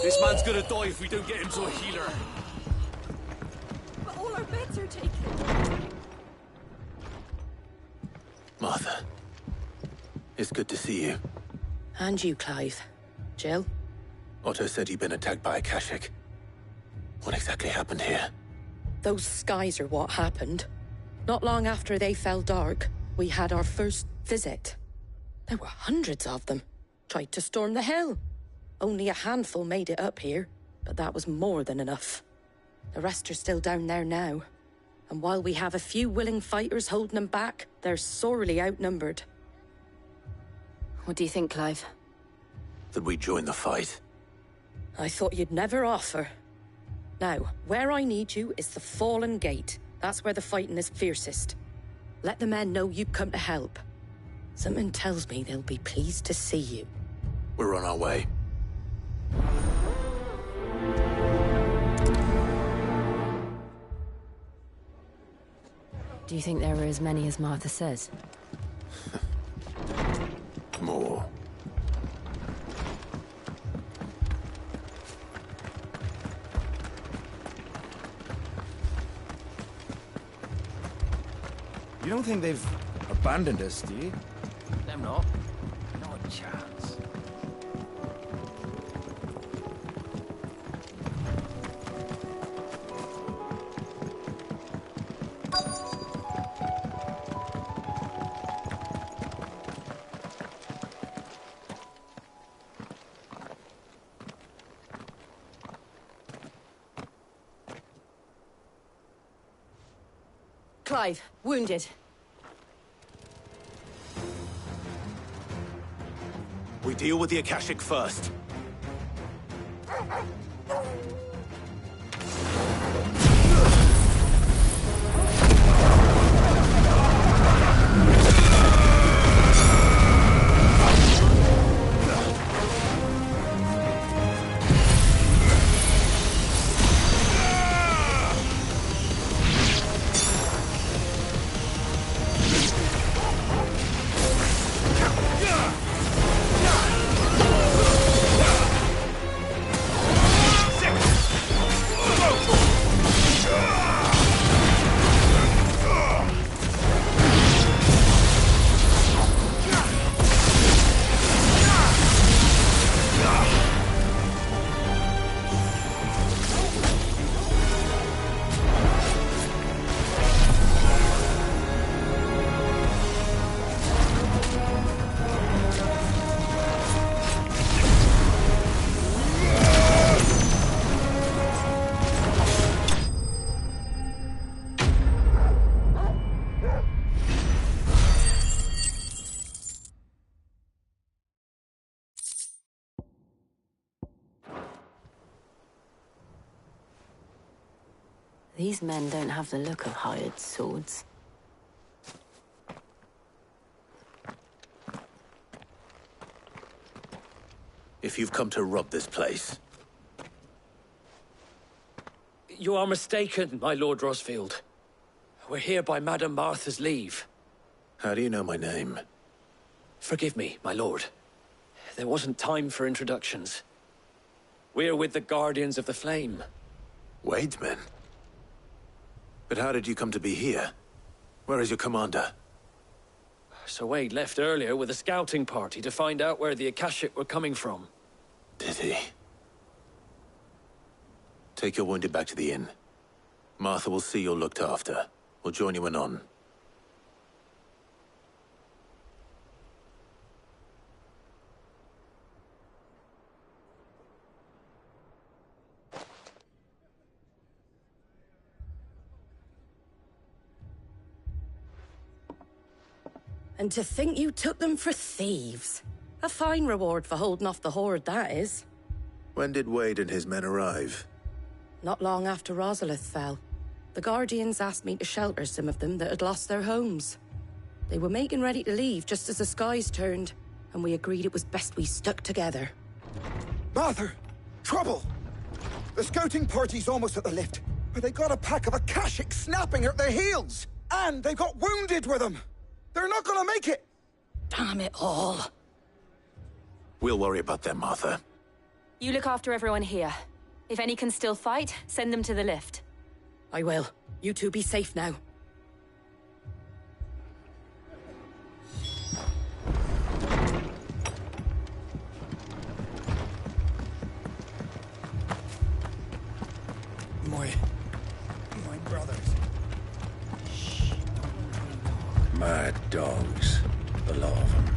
This man's gonna die if we don't get him to a healer. But all our beds are taken. Martha, it's good to see you. And you, Clive. Jill? Otto said you'd been attacked by a Akashic. What exactly happened here? Those skies are what happened. Not long after they fell dark, we had our first visit. There were hundreds of them. Tried to storm the hill. Only a handful made it up here, but that was more than enough. The rest are still down there now. And while we have a few willing fighters holding them back, they're sorely outnumbered. What do you think, Clive? That we join the fight. I thought you'd never offer. Now, where I need you is the Fallen Gate. That's where the fighting is fiercest. Let the men know you've come to help. Something tells me they'll be pleased to see you. We're on our way. Do you think there were as many as Martha says? More. You don't think they've abandoned us, do you? Them not. Not a chance. Clive, wounded. We deal with the Akashic first. These men don't have the look of hired swords. If you've come to rob this place, You are mistaken, my Lord Rosfield. We're here by Madame Martha's leave. how do you know my name? Forgive me, my lord. There wasn't time for introductions. We're with the Guardians of the Flame. Wade's men? But how did you come to be here? Where is your commander? Sir Wade left earlier with a scouting party to find out where the Akashic were coming from. Did he? Take your wounded back to the inn. Martha will see you're looked after. We'll join you anon. And to think you took them for thieves. A fine reward for holding off the horde, that is. When did Wade and his men arrive? Not long after Rosalith fell. The Guardians asked me to shelter some of them that had lost their homes. They were making ready to leave just as the skies turned, and we agreed it was best we stuck together. Martha! Trouble! The scouting party's almost at the lift, but they got a pack of Akashic snapping at their heels! And they've got wounded with them! They're not gonna make it! Damn it all. We'll worry about them, Martha. You look after everyone here. If any can still fight, send them to the lift. I will. You two be safe now. My brothers. Mad dogs. A lot of them.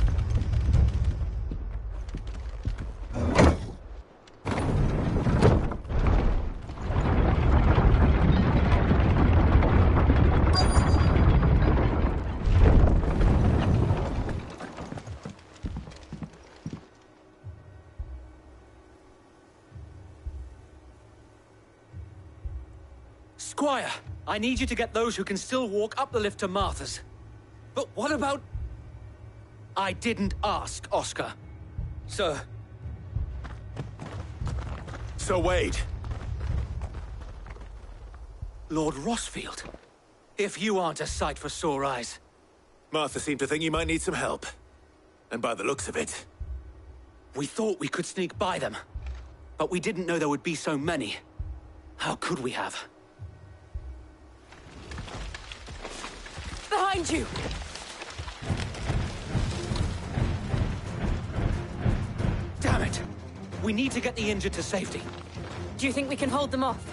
Squire, I need you to get those who can still walk up the lift to Martha's. But what about... I didn't ask, Oscar. Sir. So Wade. Lord Rossfield. If you aren't a sight for sore eyes. Martha seemed to think you might need some help. And by the looks of it... We thought we could sneak by them. But we didn't know there would be so many. How could we have? Behind you! Damn it! We need to get the injured to safety. Do you think we can hold them off?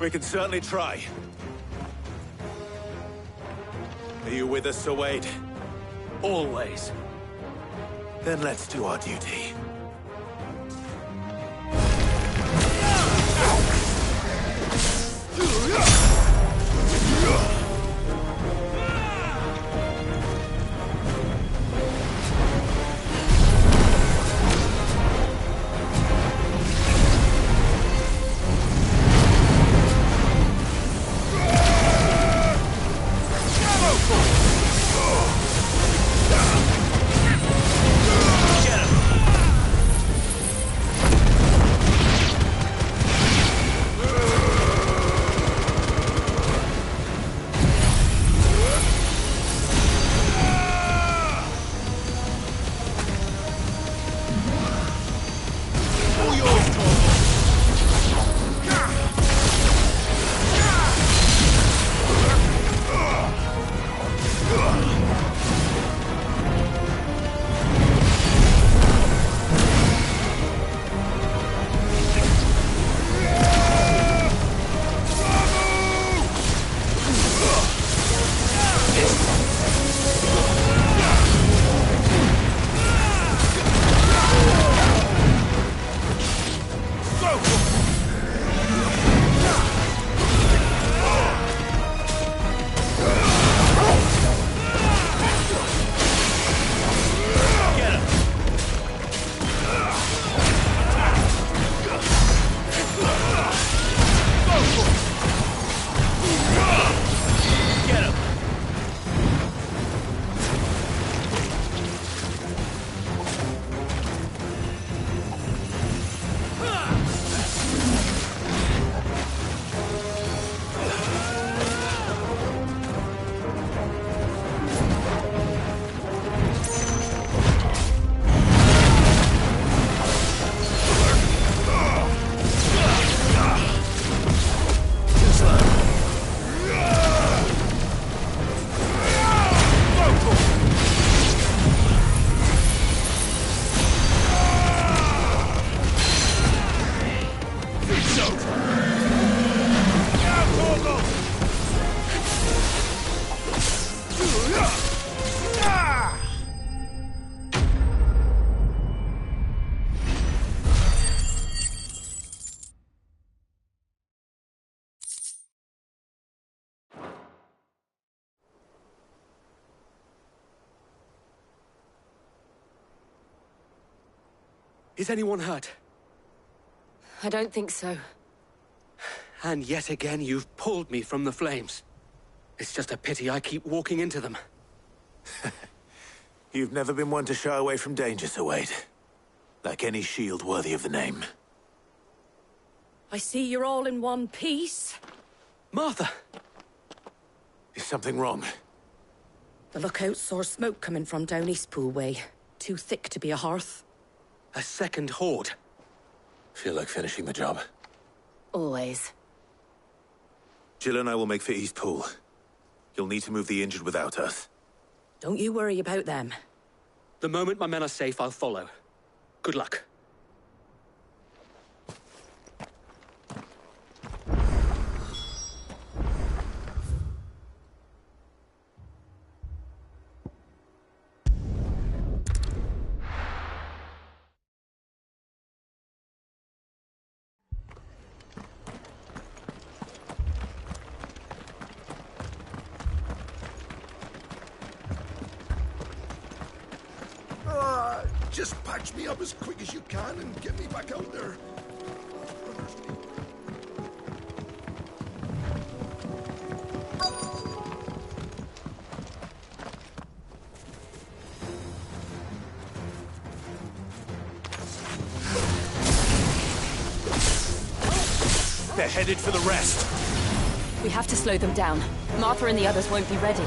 We can certainly try. Are you with us, Sir Wade? Always. Then let's do our duty. Is anyone hurt? I don't think so. And yet again, you've pulled me from the flames. It's just a pity I keep walking into them. You've never been one to shy away from danger, Sir Wade. Like any shield worthy of the name. I see you're all in one piece. Martha! Is something wrong? The lookout saw smoke coming from down Eastpool way. Too thick to be a hearth. A second horde. Feel like finishing the job? Always. Jill and I will make for East Pool. You'll need to move the injured without us. Don't you worry about them. The moment my men are safe, I'll follow. Good luck. Just patch me up as quick as you can and get me back out there. Brothers need- They're headed for the rest. We have to slow them down. Martha and the others won't be ready.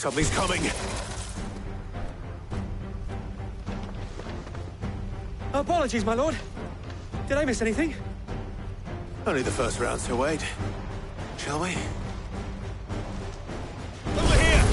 Something's coming. Apologies, my lord. Did I miss anything? Only the first round, so wait. Shall we? Over here!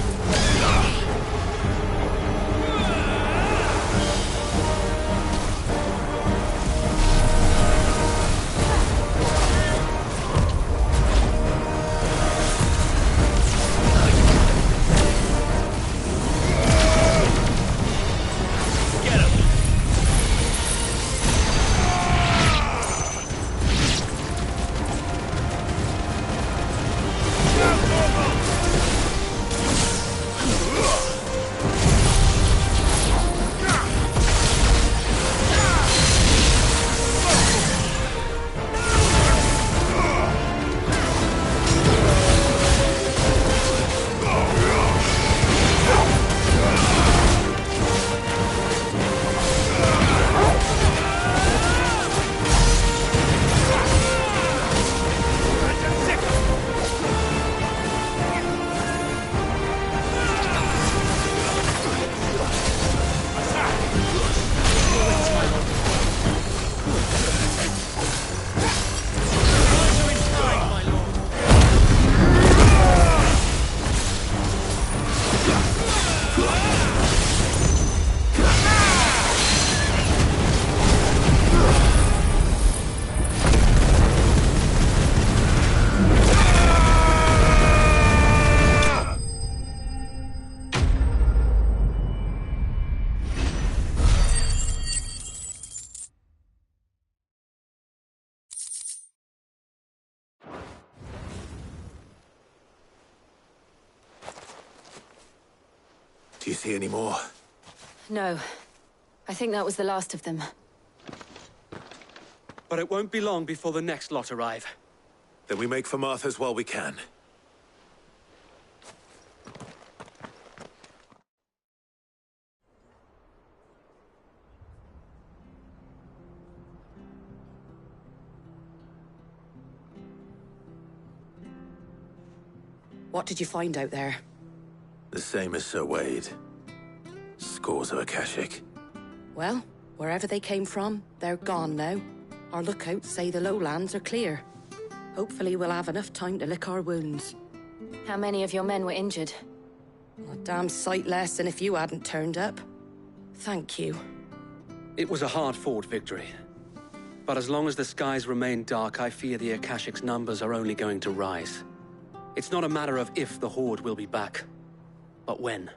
Do you see any more? No. I think that was the last of them. But it won't be long before the next lot arrive. Then we make for Martha's while we can. What did you find out there? The same as Sir Wade. Scores of Akashic. Well, wherever they came from, they're gone now. Our lookouts say the lowlands are clear. Hopefully we'll have enough time to lick our wounds. How many of your men were injured? A damn sight less than if you hadn't turned up. Thank you. It was a hard-fought victory. But as long as the skies remain dark, I fear the Akashic's numbers are only going to rise. It's not a matter of if the Horde will be back, but when.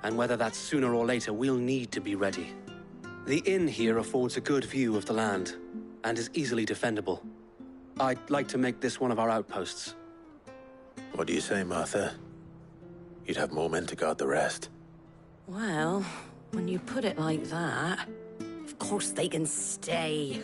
And whether that's sooner or later, we'll need to be ready. The inn here affords a good view of the land, and is easily defendable. I'd like to make this one of our outposts. What do you say, Martha? You'd have more men to guard the rest. Well, when you put it like that, of course they can stay.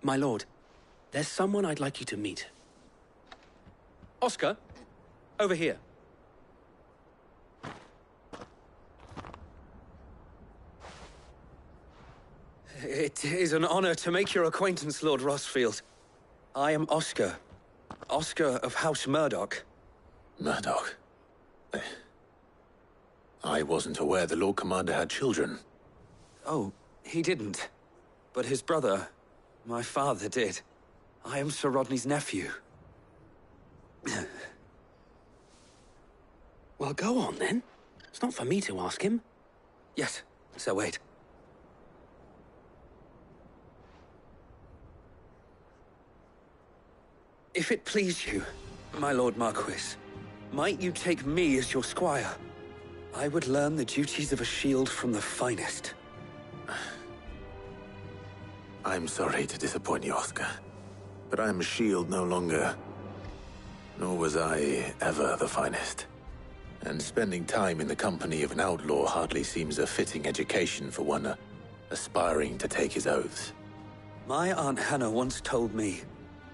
My lord, there's someone I'd like you to meet. Oscar, over here. It is an honor to make your acquaintance, Lord Rossfield. I am Oscar. Oscar of House Murdoch. Murdoch? I wasn't aware the Lord Commander had children. Oh, he didn't. But his brother, my father, did. I am Sir Rodney's nephew. Well, go on then. It's not for me to ask him. Yes, Sir Wade. If it please you, my Lord Marquis, might you take me as your squire? I would learn the duties of a shield from the finest. I'm sorry to disappoint you, Oscar. But I'm a shield no longer. Nor was I ever the finest. And spending time in the company of an outlaw hardly seems a fitting education for one aspiring to take his oaths. My Aunt Hannah once told me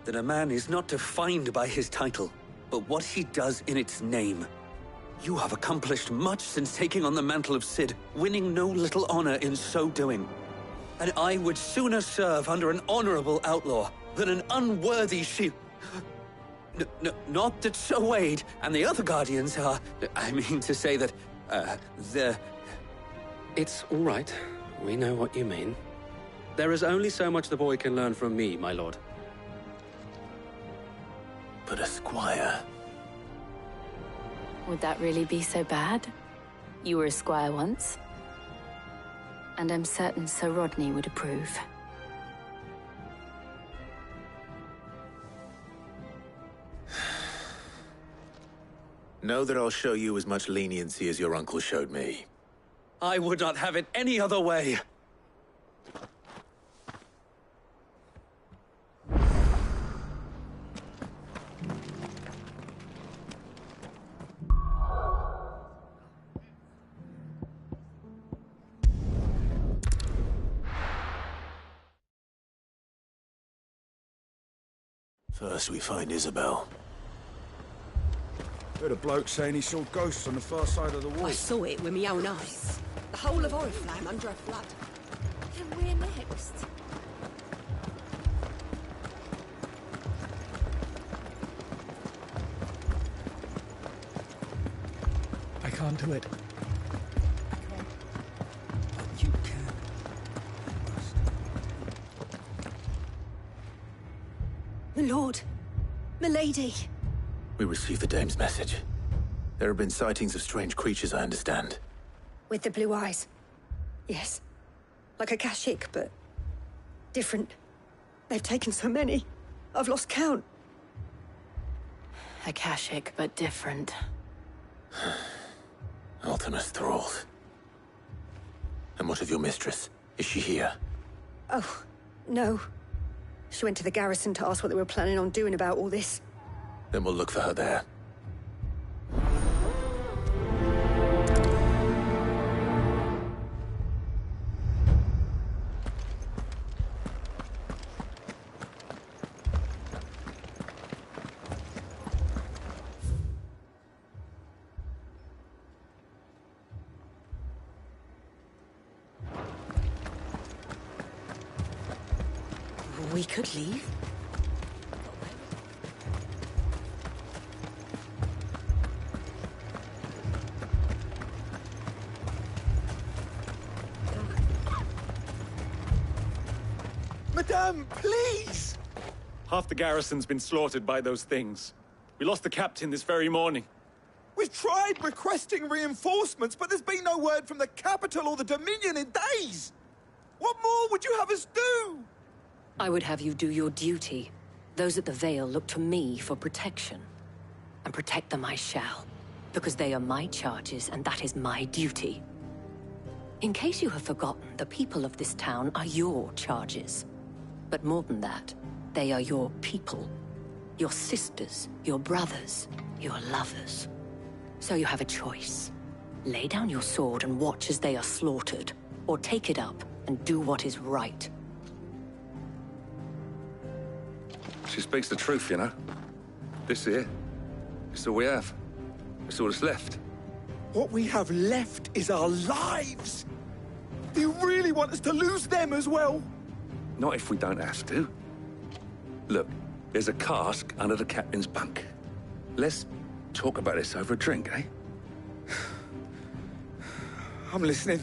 that a man is not defined by his title, but what he does in its name. You have accomplished much since taking on the mantle of Cid, winning no little honor in so doing. And I would sooner serve under an honorable outlaw than an unworthy shield. Not that Sir Wade and the other Guardians are... I mean to say that, they're... It's all right. We know what you mean. There is only so much the boy can learn from me, my lord. But a squire... Would that really be so bad? You were a squire once. And I'm certain Sir Rodney would approve. Know that I'll show you as much leniency as your uncle showed me. I would not have it any other way. First we find Isabel. Heard a bloke saying he saw ghosts on the far side of the wall. I saw it with my own eyes. The whole of Oriflamme under a flood. And we're next. I can't do it. You can. My lord. My lady. We received the dame's message. There have been sightings of strange creatures, I understand. With the blue eyes. Yes. Like a Akashic, but... different. They've taken so many. I've lost count. Akashic, but different. Ultimus thralls. And what of your mistress? Is she here? Oh, no. She went to the garrison to ask what they were planning on doing about all this. Then we'll look for her there. We could leave. Madame, please! Half the garrison's been slaughtered by those things. We lost the captain this very morning. We've tried requesting reinforcements, but there's been no word from the capital or the Dominion in days! What more would you have us do? I would have you do your duty. Those at the Vale look to me for protection. And protect them I shall. Because they are my charges, and that is my duty. In case you have forgotten, the people of this town are your charges. But more than that, they are your people. Your sisters, your brothers, your lovers. So you have a choice. Lay down your sword and watch as they are slaughtered, or take it up and do what is right. She speaks the truth, you know. This here, it's all we have. It's all that's left. What we have left is our lives! Do you really want us to lose them as well? Not if we don't have to. Look, there's a cask under the captain's bunk. Let's talk about this over a drink, eh? I'm listening.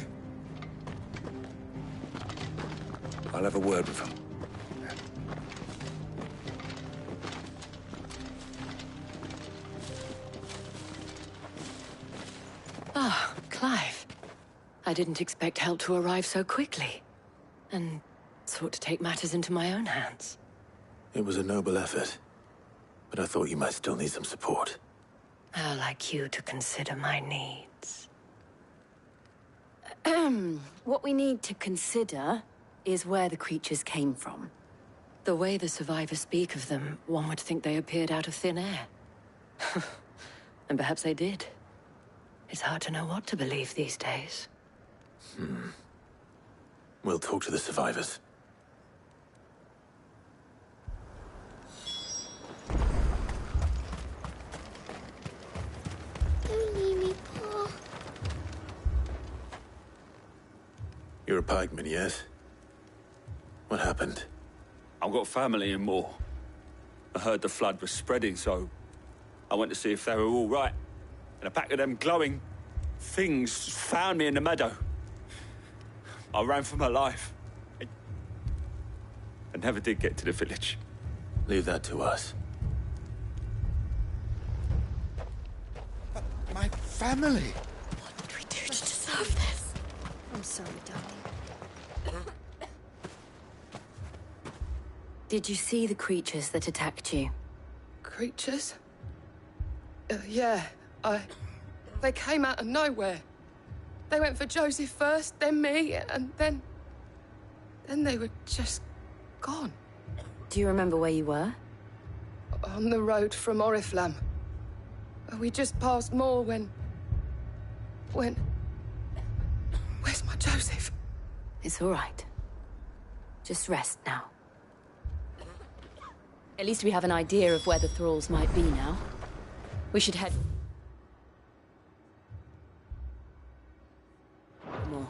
I'll have a word with him. Ah, Clive. I didn't expect help to arrive so quickly. And sought to take matters into my own hands. It was a noble effort, but I thought you might still need some support. How like you to consider my needs. What we need to consider is where the creatures came from. The way the survivors speak of them, one would think they appeared out of thin air. And perhaps they did. It's hard to know what to believe these days. We'll talk to the survivors. Don't leave me, Pa. You're a pikeman, yes? What happened? I've got family in Moor. I heard the flood was spreading, so I went to see if they were all right. And a pack of them glowing things found me in the meadow. I ran for my life. I never did get to the village. Leave that to us. But my family! What did we do to deserve this? I'm sorry, darling. Did you see the creatures that attacked you? Creatures? Yeah, They came out of nowhere. They went for Joseph first, then me, and then they were just gone. Do you remember where you were? On the road from Oriflamme. We just passed Moor when... Where's my Joseph? It's all right. Just rest now. At least we have an idea of where the thralls might be now. We should head... more.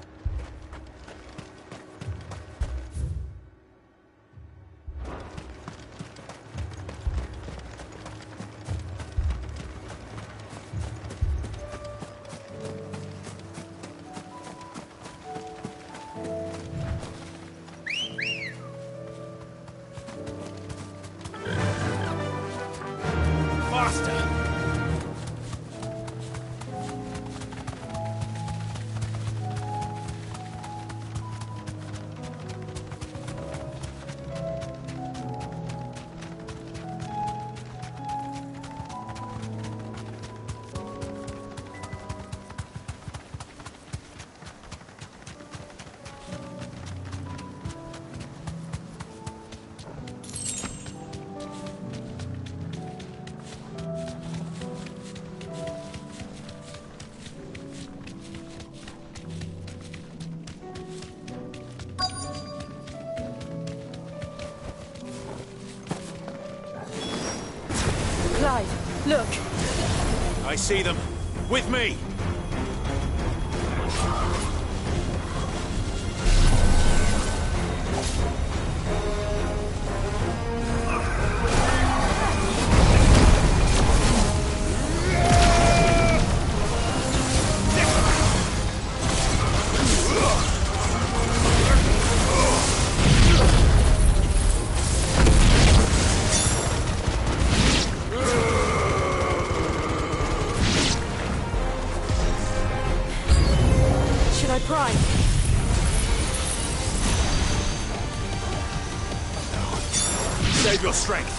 Look! I see them. With me! Save your strength.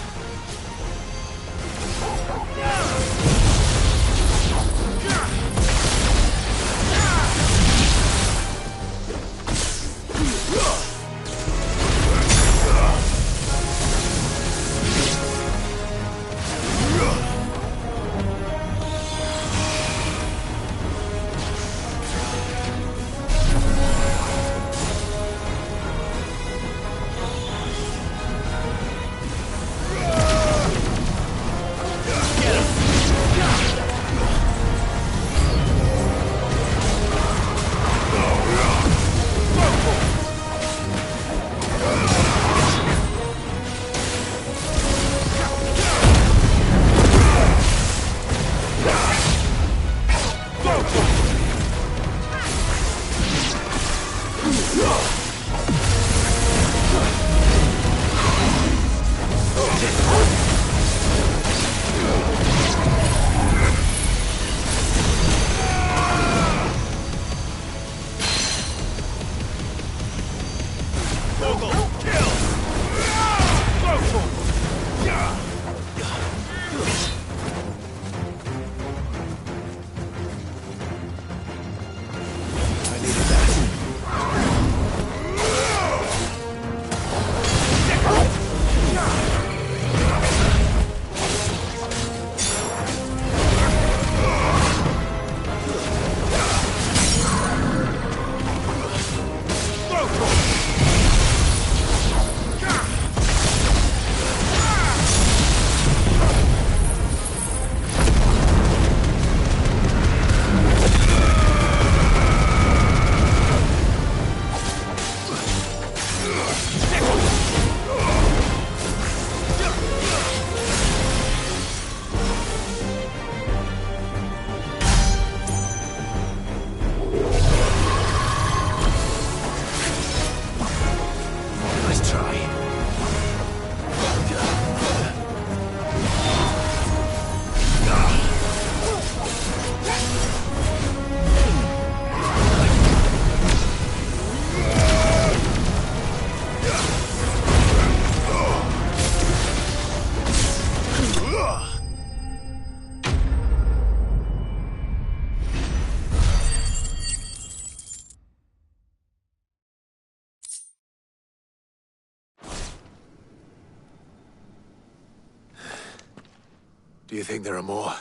Do you think there are more?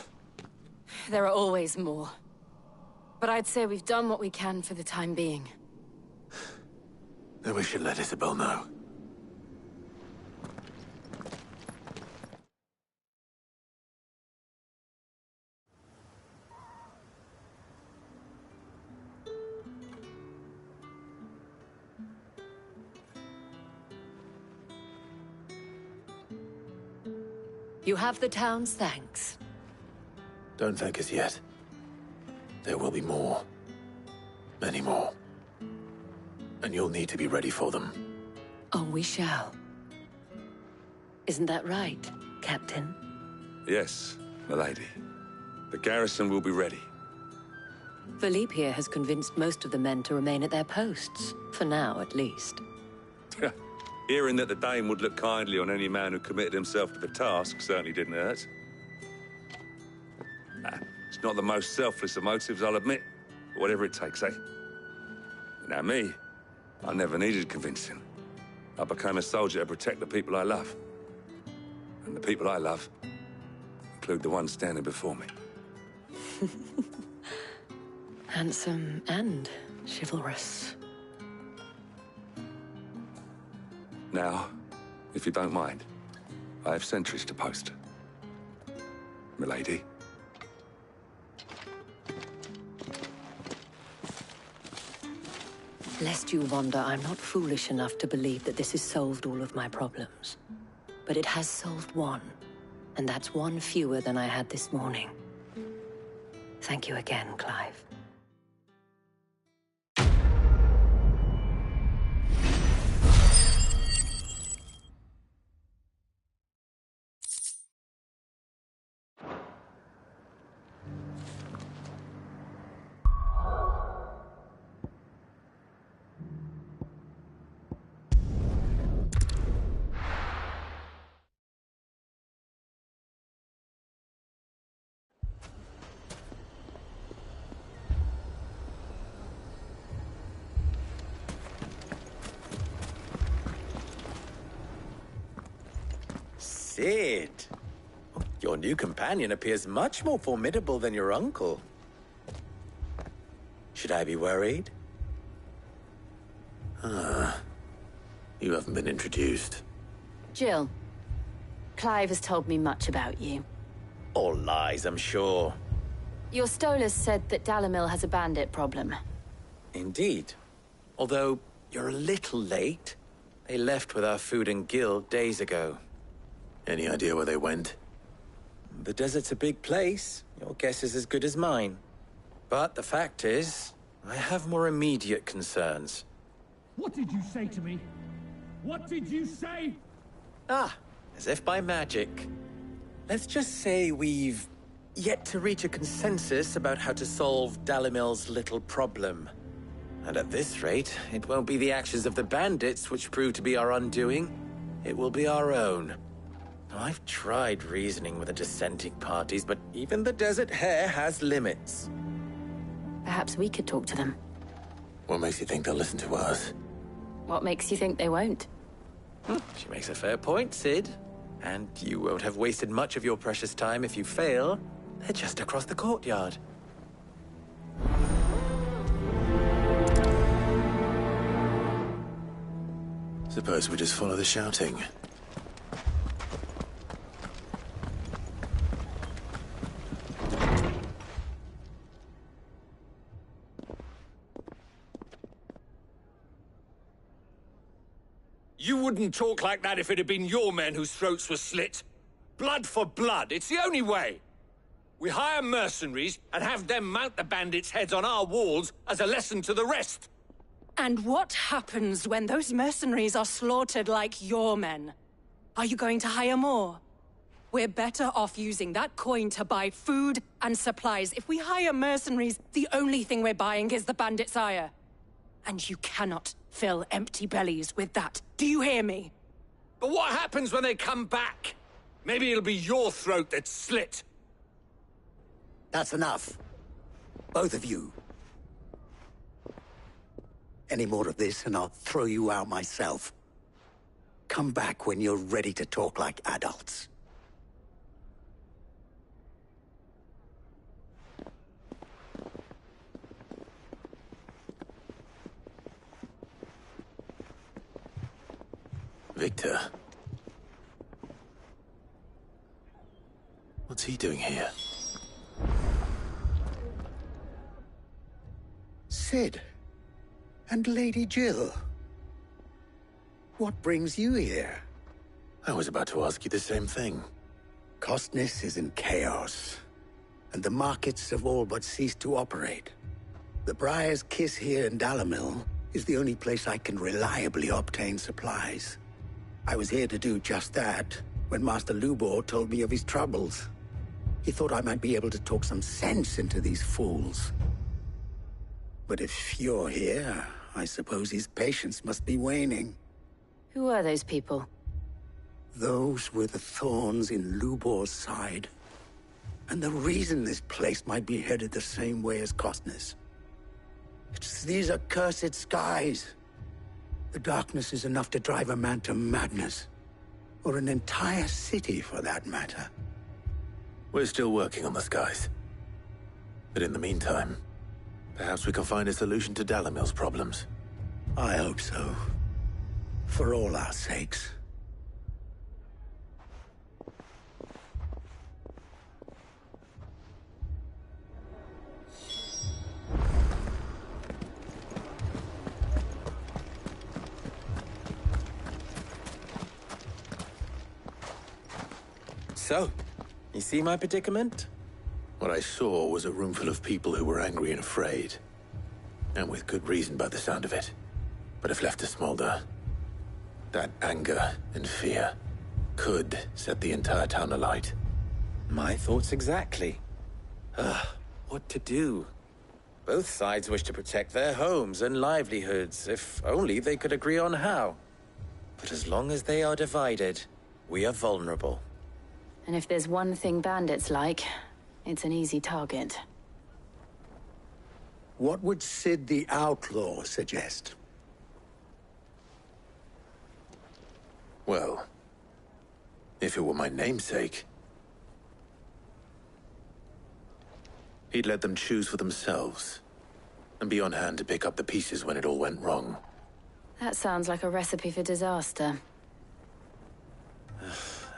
There are always more. But I'd say we've done what we can for the time being. Then we should let Isabel know. You have the town's thanks. Don't thank us yet. There will be more. Many more. And you'll need to be ready for them. Oh, we shall. Isn't that right, Captain? Yes, milady. The garrison will be ready. Philippe here has convinced most of the men to remain at their posts. For now, at least. Hearing that the Dane would look kindly on any man who committed himself to the task certainly didn't hurt. It's not the most selfless of motives, I'll admit. But whatever it takes, eh? Now me, I never needed convincing. I became a soldier to protect the people I love. And the people I love include the ones standing before me. Handsome and chivalrous. Now, if you don't mind, I have sentries to post. milady. Lest you wonder, I'm not foolish enough to believe that this has solved all of my problems. But it has solved one, and that's one fewer than I had this morning. Thank you again, Clive. Sid! Your new companion appears much more formidable than your uncle. Should I be worried? You haven't been introduced. Jill, Clive has told me much about you. All lies, I'm sure. Your Stolas said that Dalamil has a bandit problem. Indeed. Although, you're a little late. They left with our food and guild days ago. Any idea where they went? The desert's a big place. Your guess is as good as mine. But the fact is, I have more immediate concerns. What did you say to me? What did you say? Ah, as if by magic. Let's just say we've yet to reach a consensus about how to solve Dalamil's little problem. And at this rate, it won't be the actions of the bandits which prove to be our undoing. It will be our own. I've tried reasoning with the dissenting parties, but even the Desert Hare has limits. Perhaps we could talk to them. What makes you think they'll listen to us? What makes you think they won't? She makes a fair point, Sid. And you won't have wasted much of your precious time if you fail. They're just across the courtyard. Suppose we just follow the shouting. You wouldn't talk like that if it had been your men whose throats were slit. Blood for blood, it's the only way. We hire mercenaries and have them mount the bandits' heads on our walls as a lesson to the rest. And what happens when those mercenaries are slaughtered like your men? Are you going to hire more? We're better off using that coin to buy food and supplies. If we hire mercenaries, the only thing we're buying is the bandits' ire. And you cannot fill empty bellies with that. Do you hear me? But what happens when they come back? Maybe it'll be your throat that's slit. That's enough. Both of you. Any more of this and I'll throw you out myself. Come back when you're ready to talk like adults. Victor. What's he doing here? Sid. And Lady Jill. What brings you here? I was about to ask you the same thing. Costness is in chaos, and the markets have all but ceased to operate. The Briar's Kiss here in Dalamil is the only place I can reliably obtain supplies. I was here to do just that when Master Lubor told me of his troubles. He thought I might be able to talk some sense into these fools. But if you're here, I suppose his patience must be waning. Who are those people? Those were the thorns in Lubor's side. And the reason this place might be headed the same way as Costness. It's these accursed skies. The darkness is enough to drive a man to madness. Or an entire city, for that matter. We're still working on the skies. But in the meantime, perhaps we can find a solution to Dalamil's problems. I hope so. For all our sakes. So, you see my predicament? What I saw was a room full of people who were angry and afraid. And with good reason by the sound of it. But if left to smolder, that anger and fear could set the entire town alight. My thoughts exactly. What to do? Both sides wish to protect their homes and livelihoods, if only they could agree on how. But as long as they are divided, we are vulnerable. And if there's one thing bandits like, it's an easy target. What would Sid the Outlaw suggest? Well, if it were my namesake, he'd let them choose for themselves, and be on hand to pick up the pieces when it all went wrong. That sounds like a recipe for disaster.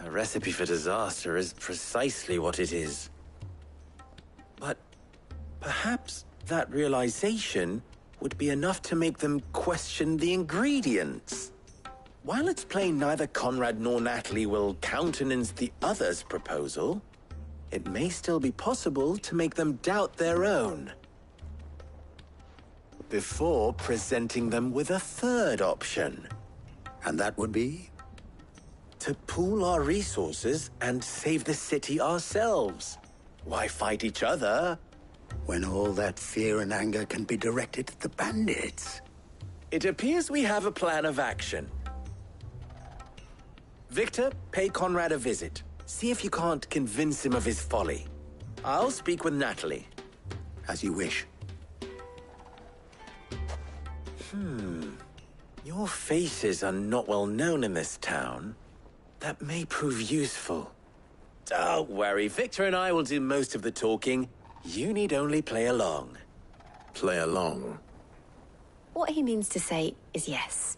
A recipe for disaster is precisely what it is. But perhaps that realization would be enough to make them question the ingredients. While it's plain neither Conrad nor Natalie will countenance the other's proposal, it may still be possible to make them doubt their own. Before presenting them with a third option. And that would be? To pool our resources and save the city ourselves. Why fight each other? When all that fear and anger can be directed at the bandits. It appears we have a plan of action. Victor, pay Conrad a visit. See if you can't convince him of his folly. I'll speak with Natalie. As you wish. Your faces are not well known in this town. That may prove useful. Don't worry, Victor and I will do most of the talking. You need only play along. Play along? What he means to say is yes.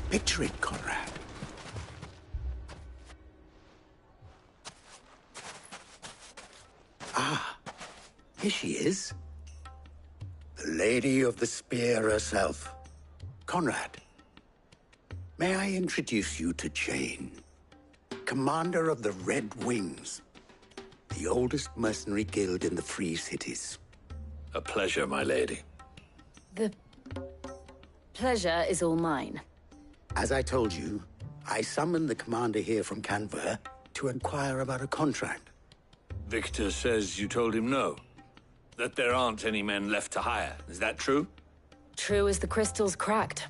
Picture it, Conrad. Ah, here she is. The Lady of the Spear herself. Conrad, may I introduce you to Jane, commander of the Red Wings, the oldest mercenary guild in the Free Cities. A pleasure, my lady. The pleasure is all mine. As I told you, I summoned the commander here from Canver to inquire about a contract. Victor says you told him no. That there aren't any men left to hire. Is that true? True as the crystals cracked.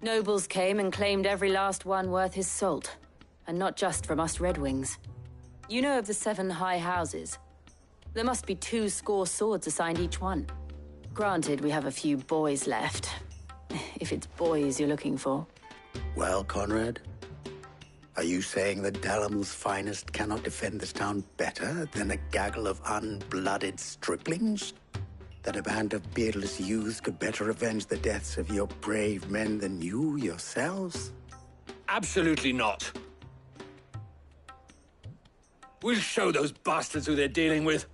Nobles came and claimed every last one worth his salt. And not just from us Red Wings. You know of the 7 high houses. There must be 2 swords assigned each one. Granted, we have a few boys left. If it's boys you're looking for. Well, Conrad, are you saying that Dalamil's finest cannot defend this town better than a gaggle of unblooded striplings? That a band of beardless youths could better avenge the deaths of your brave men than you yourselves? Absolutely not. We'll show those bastards who they're dealing with.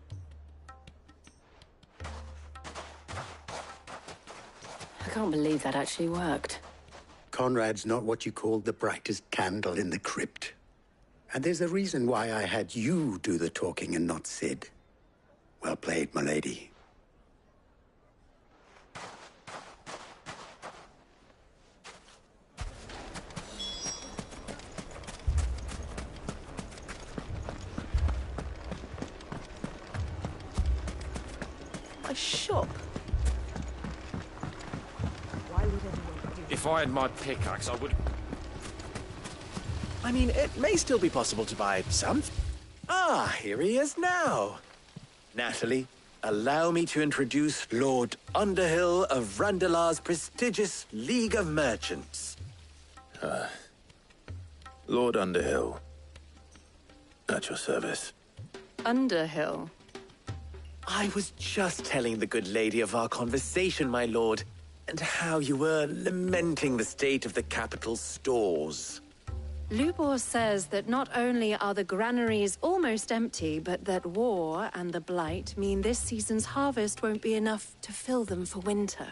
I can't believe that actually worked. Conrad's not what you call the brightest candle in the crypt. And there's a reason why I had you do the talking and not Sid. Well played, my lady. A shop? If I had my pickaxe, I would... I mean, it may still be possible to buy some. Ah, here he is now. Natalie, allow me to introduce Lord Underhill of Randalar's prestigious League of Merchants. Lord Underhill. At your service. Underhill? I was just telling the good lady of our conversation, my lord, and how you were lamenting the state of the capital's stores. Lubor says that not only are the granaries almost empty, but that war and the Blight mean this season's harvest won't be enough to fill them for winter.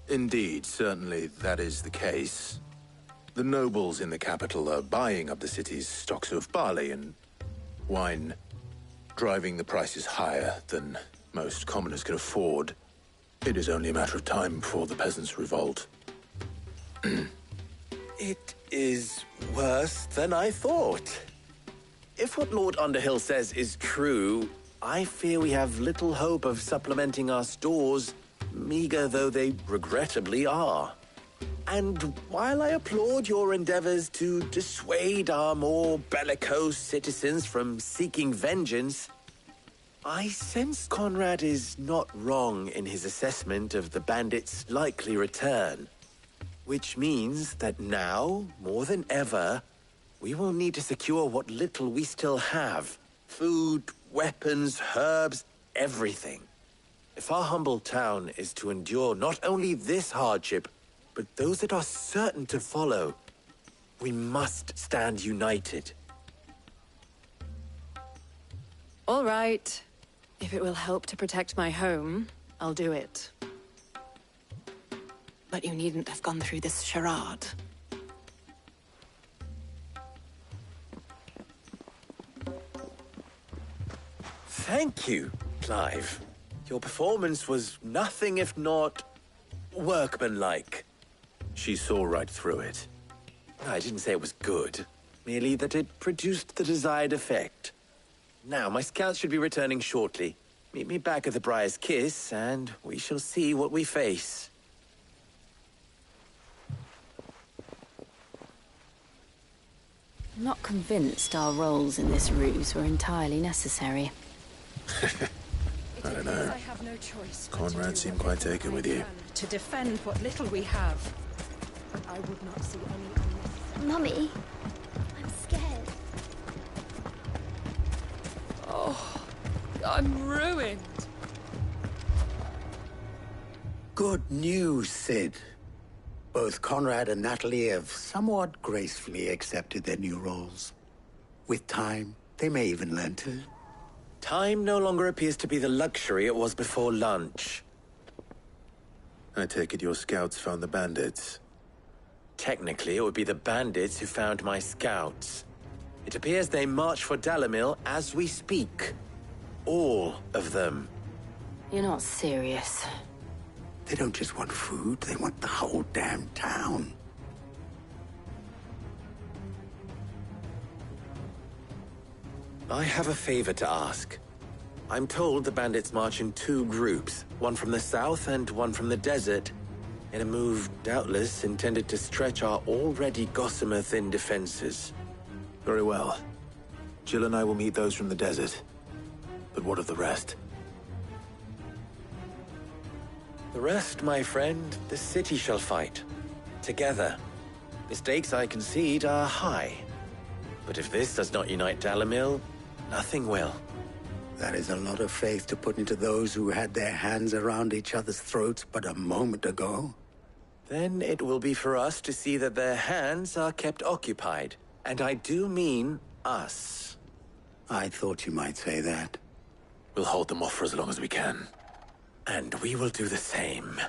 Indeed, certainly that is the case. The nobles in the capital are buying up the city's stocks of barley and wine, driving the prices higher than most commoners can afford. It is only a matter of time before the peasants revolt. It is worse than I thought. If what Lord Underhill says is true, I fear we have little hope of supplementing our stores, meager though they regrettably are. And while I applaud your endeavors to dissuade our more bellicose citizens from seeking vengeance, I sense Conrad is not wrong in his assessment of the bandits' likely return. Which means that now, more than ever, we will need to secure what little we still have. Food, weapons, herbs, everything. If our humble town is to endure not only this hardship, but those that are certain to follow, we must stand united. All right. If it will help to protect my home, I'll do it. But you needn't have gone through this charade. Thank you, Clive. Your performance was nothing if not workmanlike. She saw right through it. I didn't say it was good, merely that it produced the desired effect. Now, my scouts should be returning shortly. Meet me back at the Briar's Kiss, and we shall see what we face. I'm not convinced our roles in this ruse were entirely necessary. I don't know. I have no choice. Conrad seemed quite taken with you. To defend what little we have. I would not see any... Mummy, I'm scared. Oh, I'm ruined. Good news, Sid. Both Conrad and Natalie have somewhat gracefully accepted their new roles. With time, they may even learn to. Time no longer appears to be the luxury it was before lunch. I take it your scouts found the bandits. Technically, it would be the bandits who found my scouts. It appears they march for Dalimil as we speak. All of them. You're not serious. They don't just want food, they want the whole damn town. I have a favor to ask. I'm told the bandits march in two groups, one from the south and one from the desert, in a move doubtless intended to stretch our already gossamer-thin defenses. Very well. Jill and I will meet those from the desert. But what of the rest? The rest, my friend, the city shall fight. Together. The stakes, I concede, are high. But if this does not unite Dalimil, nothing will. That is a lot of faith to put into those who had their hands around each other's throats but a moment ago. Then it will be for us to see that their hands are kept occupied. And I do mean us. I thought you might say that. We'll hold them off for as long as we can. And we will do the same.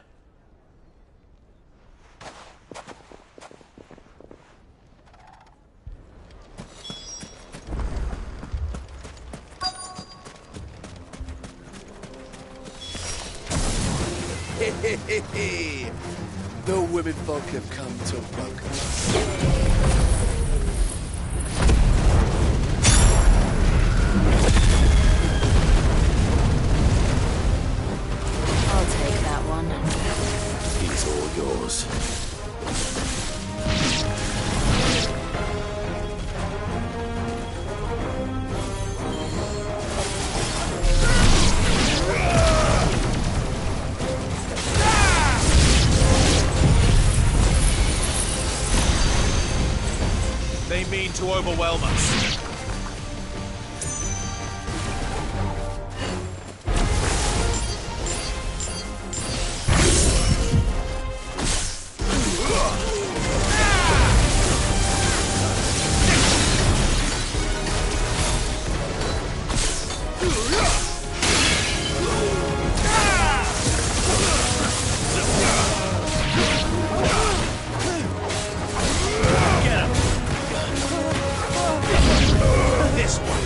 The women folk have come to welcome. I'll take that one. He's all yours. They mean to overwhelm us. this one.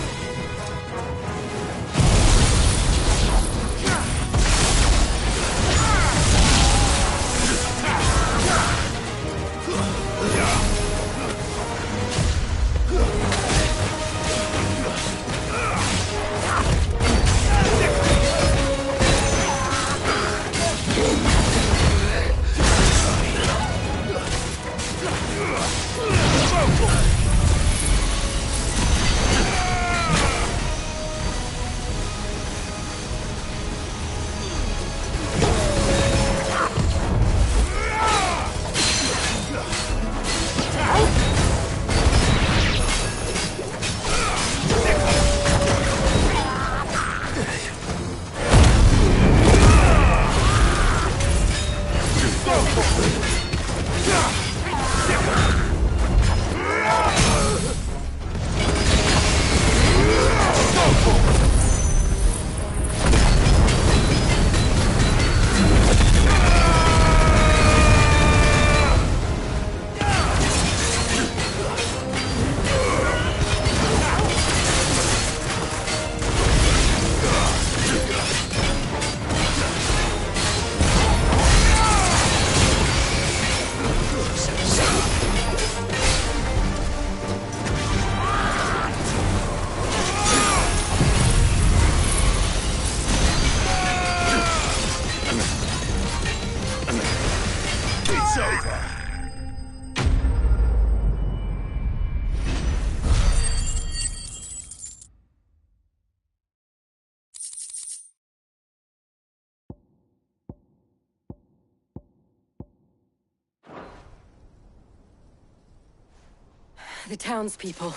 The townspeople.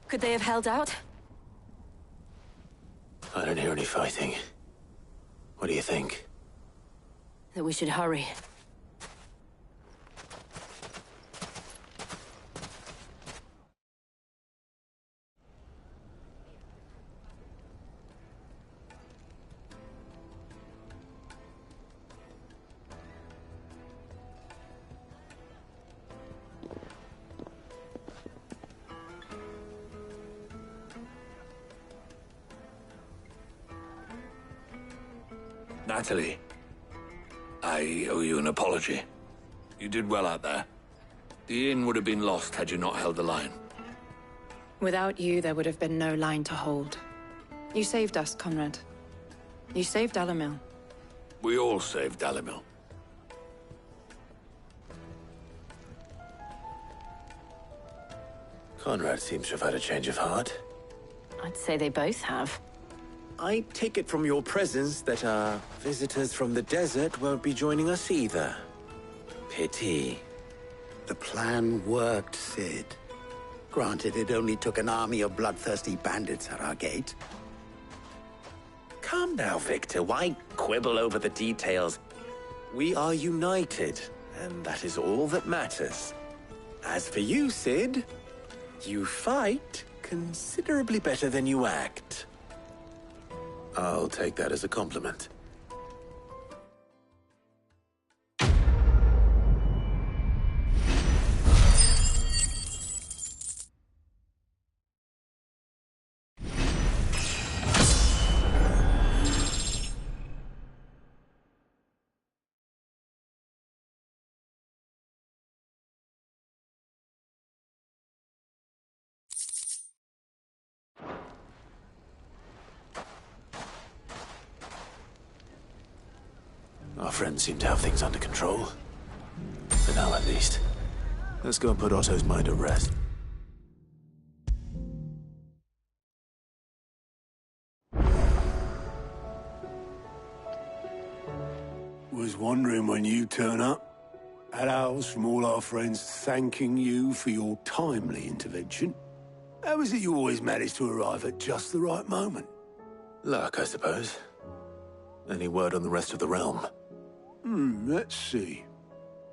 Could they have held out? I don't hear any fighting. What do you think? That we should hurry. Natalie, I owe you an apology. You did well out there. The inn would have been lost had you not held the line. Without you, there would have been no line to hold. You saved us, Conrad. You saved Dalimil. We all saved Dalimil. Conrad seems to have had a change of heart. I'd say they both have. I take it from your presence that our visitors from the desert won't be joining us either. Pity. The plan worked, Sid. Granted, it only took an army of bloodthirsty bandits at our gate. Calm now, Victor. Why quibble over the details? We are united, and that is all that matters. As for you, Sid, you fight considerably better than you act. I'll take that as a compliment. Our friends seem to have things under control. For now, at least. Let's go and put Otto's mind at rest. Was wondering when you turn up. Had owls from all our friends thanking you for your timely intervention. How is it you always manage to arrive at just the right moment? Luck, I suppose. Any word on the rest of the realm? Let's see.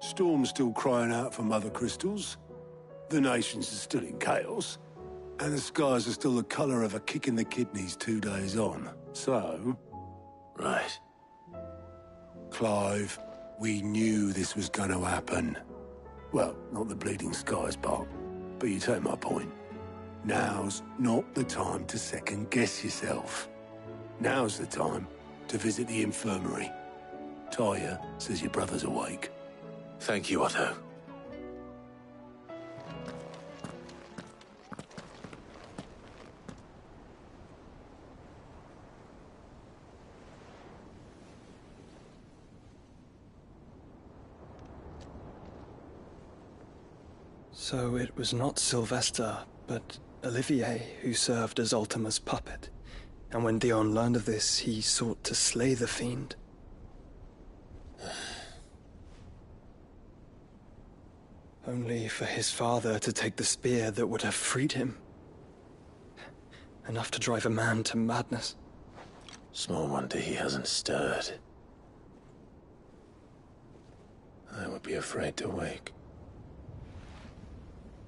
Storm's still crying out for mother crystals. The nations are still in chaos. And the skies are still the color of a kick in the kidneys 2 days on. So... Right. Clive, we knew this was going to happen. Well, not the bleeding skies part, but you take my point. Now's not the time to second-guess yourself. Now's the time to visit the infirmary. Talia says your brother's awake. Thank you, Otto. So it was not Sylvester, but Olivier who served as Ultima's puppet. And when Dion learned of this, he sought to slay the fiend. Only for his father to take the spear that would have freed him. Enough to drive a man to madness. Small wonder he hasn't stirred. I would be afraid to wake.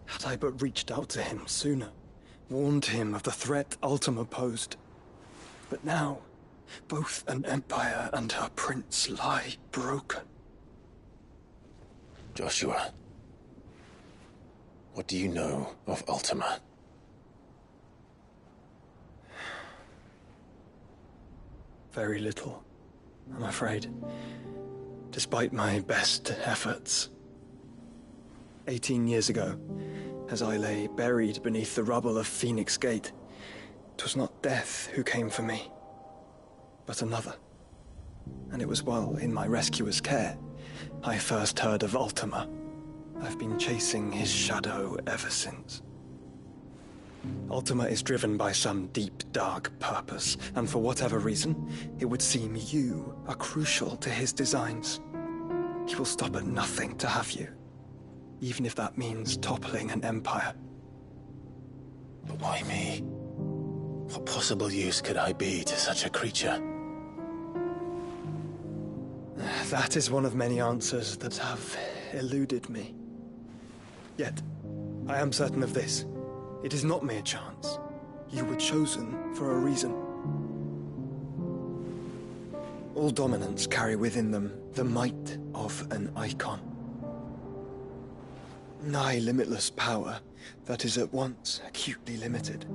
Had I but reached out to him sooner, warned him of the threat Ultima posed. But now, both an empire and her prince lie broken. Joshua, what do you know of Ultima? Very little, I'm afraid. Despite my best efforts. 18 years ago, as I lay buried beneath the rubble of Phoenix Gate, 'twas not death who came for me, but another. And it was while in my rescuer's care I first heard of Ultima. I've been chasing his shadow ever since. Ultima is driven by some deep, dark purpose, and for whatever reason, it would seem you are crucial to his designs. He will stop at nothing to have you, even if that means toppling an empire. But why me? What possible use could I be to such a creature? That is one of many answers that have eluded me. Yet, I am certain of this. It is not mere chance. You were chosen for a reason. All dominants carry within them the might of an icon. Nigh limitless power that is at once acutely limited.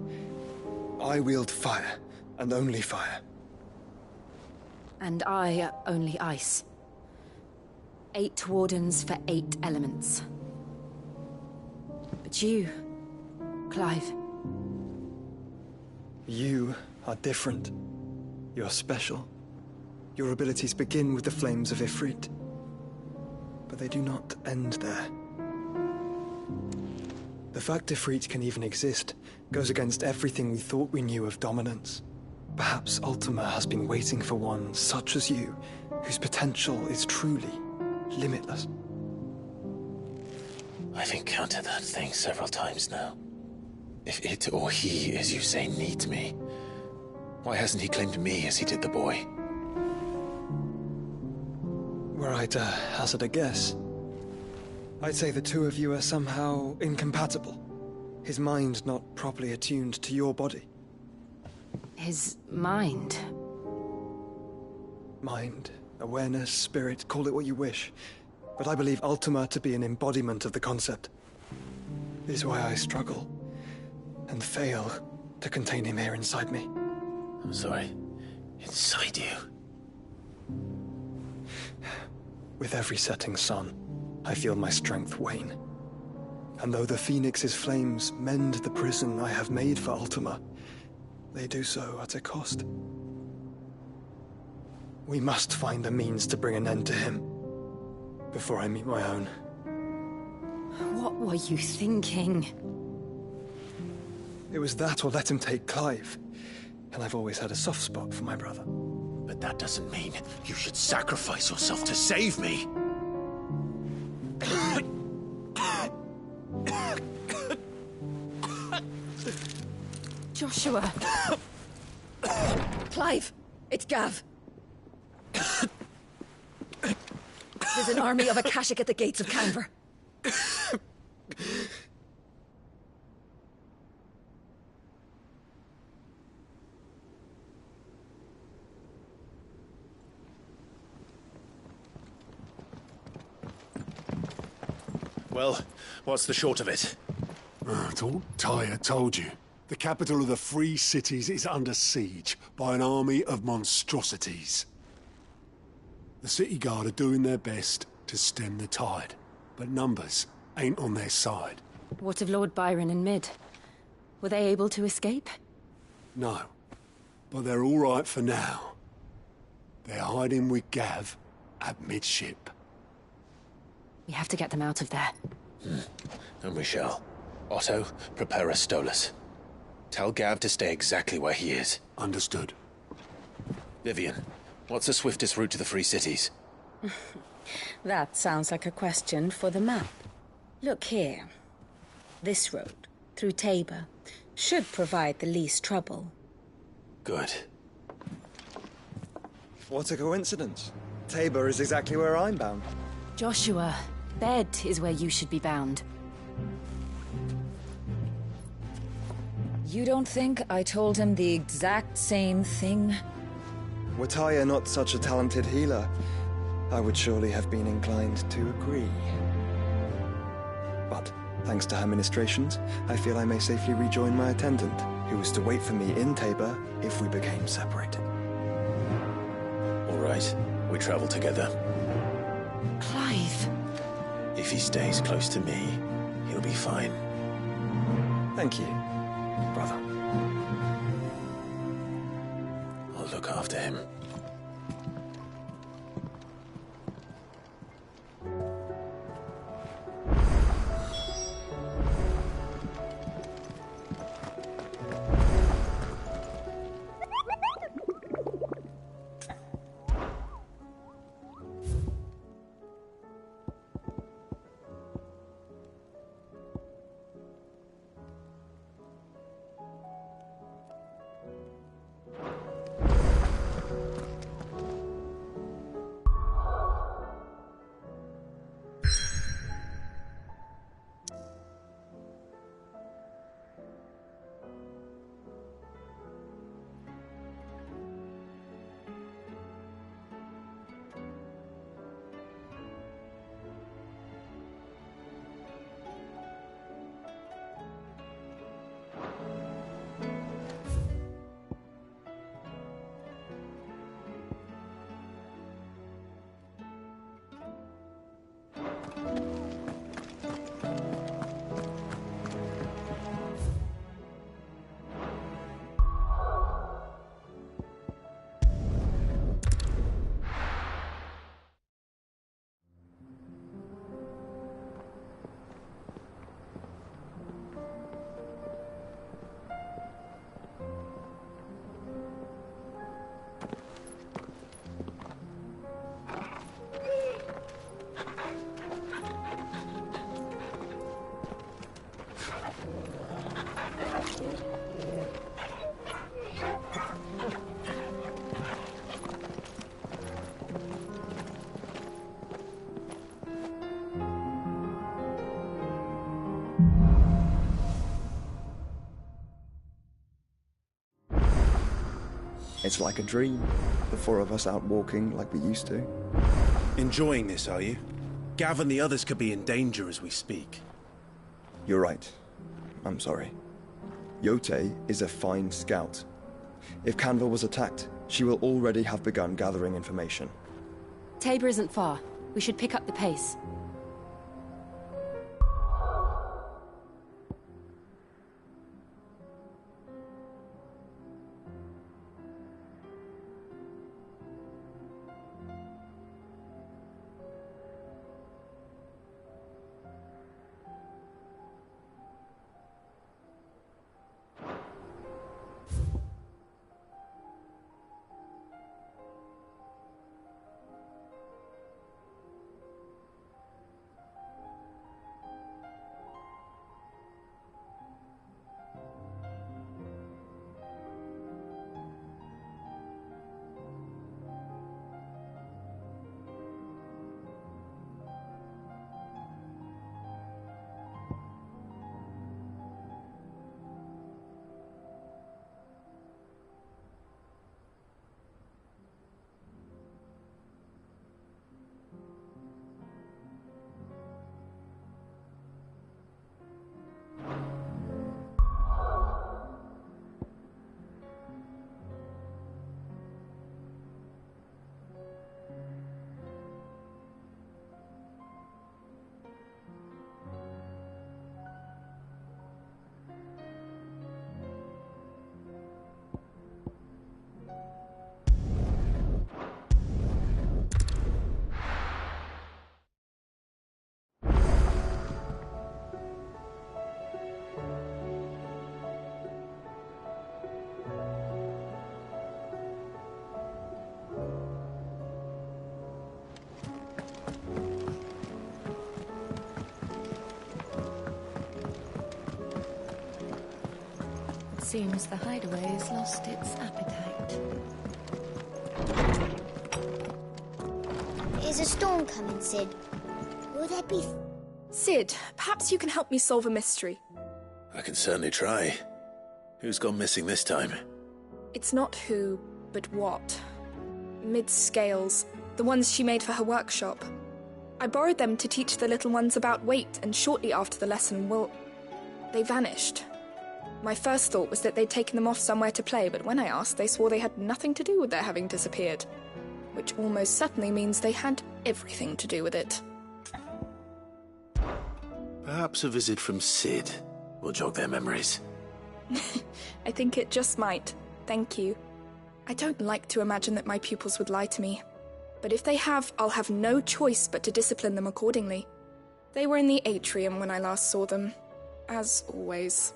I wield fire, and only fire. And I only ice. 8 wardens for 8 elements. But you, Clive. You are different. You're special. Your abilities begin with the flames of Ifrit. But they do not end there. The fact Ifrit can even exist goes against everything we thought we knew of dominance. Perhaps Ultima has been waiting for one such as you, whose potential is truly limitless. I've encountered that thing several times now. If it or he, as you say, needs me, why hasn't he claimed me as he did the boy? Were I to hazard a guess, I'd say the two of you are somehow incompatible. His mind not properly attuned to your body. His mind? Mind, awareness, spirit, call it what you wish. But I believe Ultima to be an embodiment of the concept. This is why I struggle and fail to contain him here inside me. I'm sorry. Inside you? With every setting sun, I feel my strength wane. And though the Phoenix's flames mend the prison I have made for Ultima, they do so at a cost. We must find a means to bring an end to him before I meet my own. What were you thinking? It was that or let him take Clive. And I've always had a soft spot for my brother. But that doesn't mean you should sacrifice yourself to save me. Joshua! Clive! It's Gav. There's an army of Akashic at the gates of Canver. Well, what's the short of it? Thought Tyre told you. The capital of the Free Cities is under siege by an army of monstrosities. The city guard are doing their best to stem the tide, but numbers ain't on their side. What of Lord Byron and Mid? Were they able to escape? No, but they're all right for now. They're hiding with Gav at midship. We have to get them out of there. And we shall. Otto, prepare a Stolas. Tell Gav to stay exactly where he is. Understood. Vivian, what's the swiftest route to the Free Cities? That sounds like a question for the map. Look here. This road, through Tabor, should provide the least trouble. Good. What a coincidence. Tabor is exactly where I'm bound. Joshua, Bed is where you should be bound. You don't think I told him the exact same thing? Were Tyre not such a talented healer, I would surely have been inclined to agree. But, thanks to her ministrations, I feel I may safely rejoin my attendant, who was to wait for me in Tabor if we became separated. All right, we travel together. Clive. If he stays close to me, he'll be fine. Thank you, brother. I'll look after him. It's like a dream, the four of us out walking like we used to. Enjoying this, are you? Gav and the others could be in danger as we speak. You're right. I'm sorry. Yote is a fine scout. If Canville was attacked, she will already have begun gathering information. Tabor isn't far. We should pick up the pace. Seems the hideaway's lost its appetite. Is a storm coming, Sid? Will there be... Sid, perhaps you can help me solve a mystery. I can certainly try. Who's gone missing this time? It's not who, but what. Mid's scales, the ones she made for her workshop. I borrowed them to teach the little ones about weight, and shortly after the lesson, well, they vanished. My first thought was that they'd taken them off somewhere to play, but when I asked, they swore they had nothing to do with their having disappeared. Which almost certainly means they had everything to do with it. Perhaps a visit from Sid will jog their memories. I think it just might. Thank you. I don't like to imagine that my pupils would lie to me. But if they have, I'll have no choice but to discipline them accordingly. They were in the atrium when I last saw them. As always.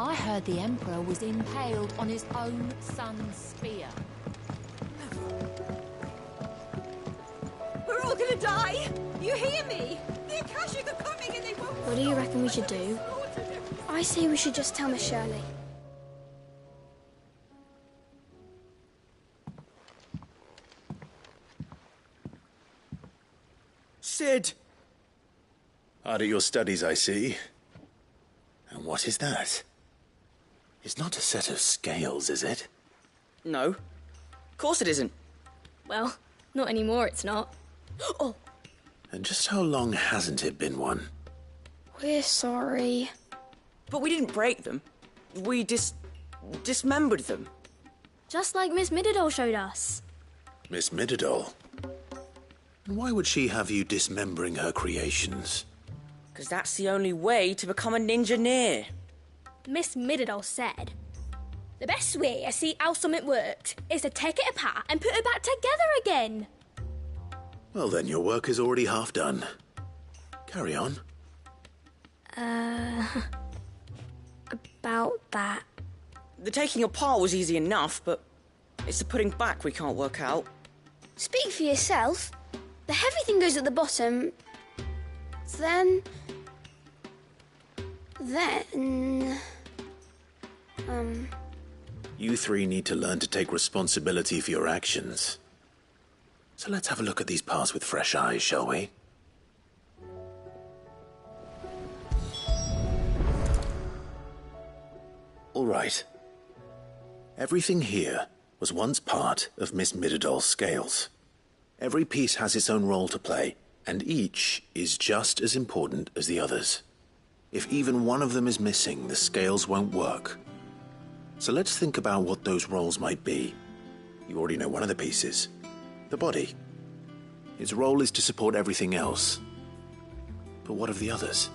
I heard the Emperor was impaled on his own son's spear. We're all gonna die! You hear me? The Akashic are coming and they won't... What do you reckon we should do? I say we should just tell Miss Shirley. Sid! Hard at your studies, I see. And what is that? It's not a set of scales, is it? No. Of course it isn't. Well, not anymore, it's not. Oh! And just how long hasn't it been one? We're sorry. But we didn't break them. We dismembered them. Just like Miss Mididol showed us. Miss Mididol? And why would she have you dismembering her creations? Because that's the only way to become a ninja-neer. Miss Mididol said, the best way to see how something worked is to take it apart and put it back together again. Well then, your work is already half done. Carry on. About that. The taking apart was easy enough, but it's the putting back we can't work out. Speak for yourself. The heavy thing goes at the bottom. Then... You three need to learn to take responsibility for your actions. So let's have a look at these parts with fresh eyes, shall we? All right. Everything here was once part of Miss Mididol's scales. Every piece has its own role to play, and each is just as important as the others. If even one of them is missing, the scales won't work. So let's think about what those roles might be. You already know one of the pieces. The body. Its role is to support everything else. But what of the others?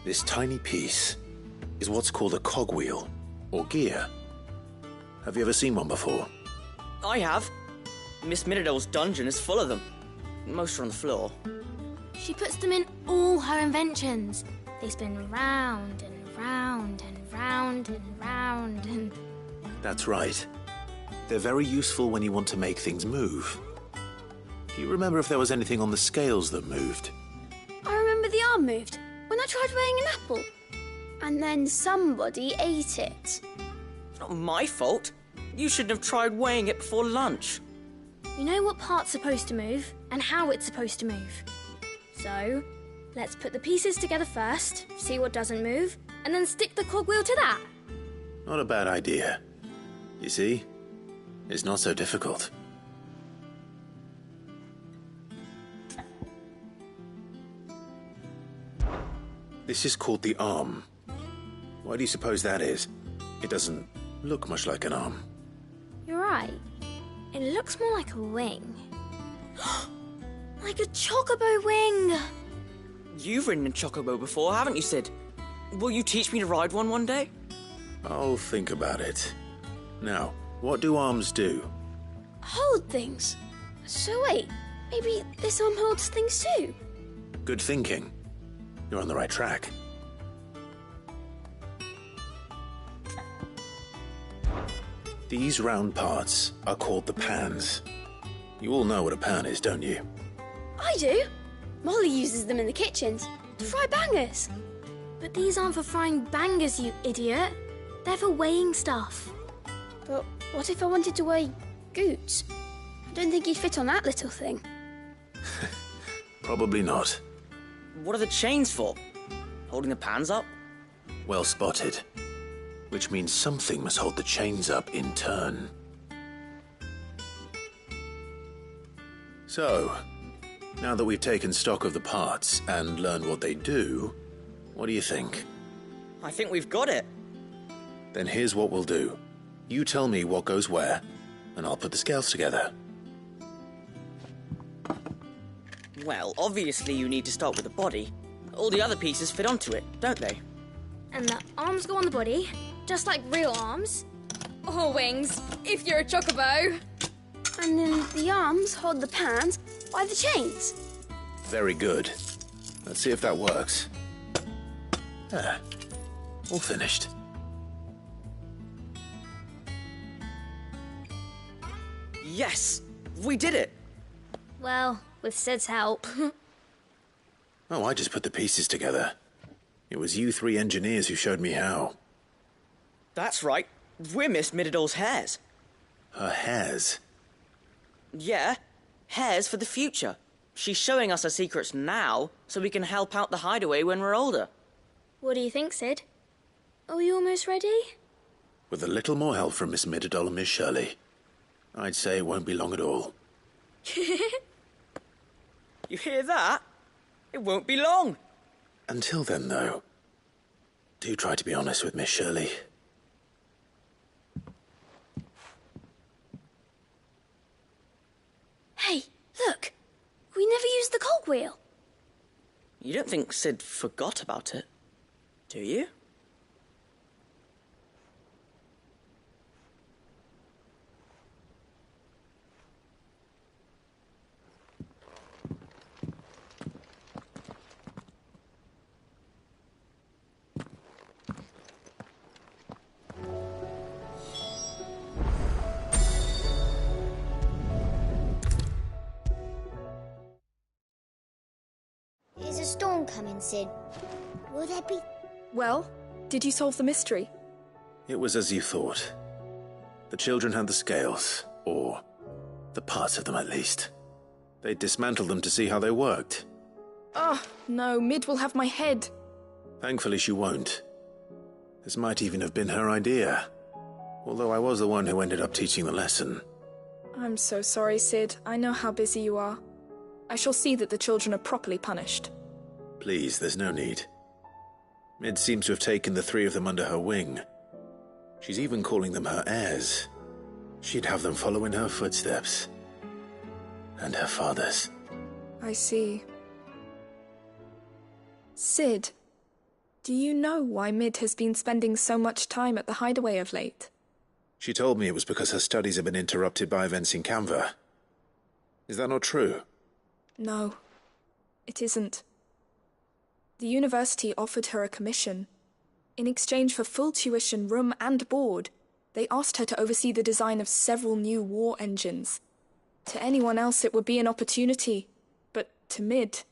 This tiny piece is what's called a cogwheel, or gear. Have you ever seen one before? I have. Miss Mididol's dungeon is full of them. Most are on the floor. She puts them in all her inventions. They spin round and round and round and round and... That's right. They're very useful when you want to make things move. Do you remember if there was anything on the scales that moved? I remember the arm moved when I tried weighing an apple. And then somebody ate it. It's not my fault. You shouldn't have tried weighing it before lunch. You know what part's supposed to move and how it's supposed to move. So, let's put the pieces together first, see what doesn't move, and then stick the cogwheel to that. Not a bad idea. You see? It's not so difficult. This is called the arm. Why do you suppose that is? It doesn't look much like an arm. You're right. It looks more like a wing. Like a chocobo wing! You've ridden a chocobo before, haven't you, Sid? Will you teach me to ride one day? I'll think about it. Now, what do arms do? Hold things. So wait, maybe this arm holds things too? Good thinking. You're on the right track. These round parts are called the pans. You all know what a pan is, don't you? I do. Molly uses them in the kitchens to fry bangers. But these aren't for frying bangers, you idiot. They're for weighing stuff. But what if I wanted to weigh goods? I don't think you'd fit on that little thing. Probably not. What are the chains for? Holding the pans up? Well spotted. Which means something must hold the chains up in turn. So, now that we've taken stock of the parts and learned what they do, what do you think? I think we've got it. Then here's what we'll do. You tell me what goes where, and I'll put the scales together. Well, obviously you need to start with the body. All the other pieces fit onto it, don't they? And the arms go on the body, just like real arms. Or wings, if you're a chocobo. And then the arms hold the pans by the chains. Very good. Let's see if that works. Ah, all finished. Yes! We did it! Well, with Sid's help. Oh, I just put the pieces together. It was you three engineers who showed me how. That's right. We're Miss Mididol's hairs. Her hairs? Yeah, hairs for the future. She's showing us her secrets now, so we can help out the hideaway when we're older. What do you think, Sid? Are we almost ready? With a little more help from Miss Mididol and Miss Shirley, I'd say it won't be long at all. You hear that? It won't be long. Until then, though, do try to be honest with Miss Shirley. Hey, look! We never used the cogwheel. You don't think Sid forgot about it, do you? Is a storm coming, Sid? Will there be... Well, did you solve the mystery? It was as you thought. The children had the scales, or the parts of them at least. They dismantled them to see how they worked. Oh, no, Mid will have my head. Thankfully she won't. This might even have been her idea. Although I was the one who ended up teaching the lesson. I'm so sorry, Sid. I know how busy you are. I shall see that the children are properly punished. Please, there's no need. Mid seems to have taken the three of them under her wing. She's even calling them her heirs. She'd have them follow in her footsteps. And her father's. I see. Sid, do you know why Mid has been spending so much time at the hideaway of late? She told me it was because her studies have been interrupted by events in Canva. Is that not true? No, it isn't. The university offered her a commission. In exchange for full tuition, room and board, they asked her to oversee the design of several new war engines. To anyone else it would be an opportunity, but to Mid,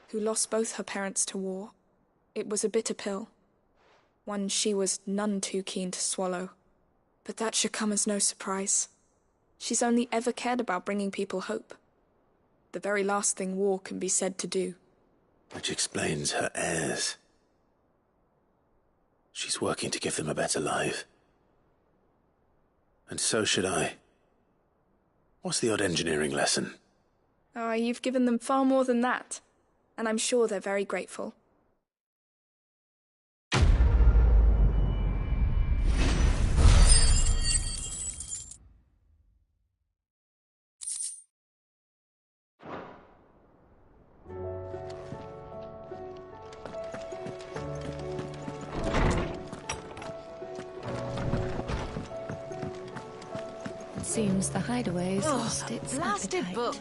who lost both her parents to war, it was a bitter pill. One she was none too keen to swallow. But that should come as no surprise. She's only ever cared about bringing people hope. The very last thing war can be said to do. Which explains her heirs. She's working to give them a better life. And so should I. What's the odd engineering lesson? Oh, you've given them far more than that. And I'm sure they're very grateful. Seems the hideaway's lost its blasted appetite. book.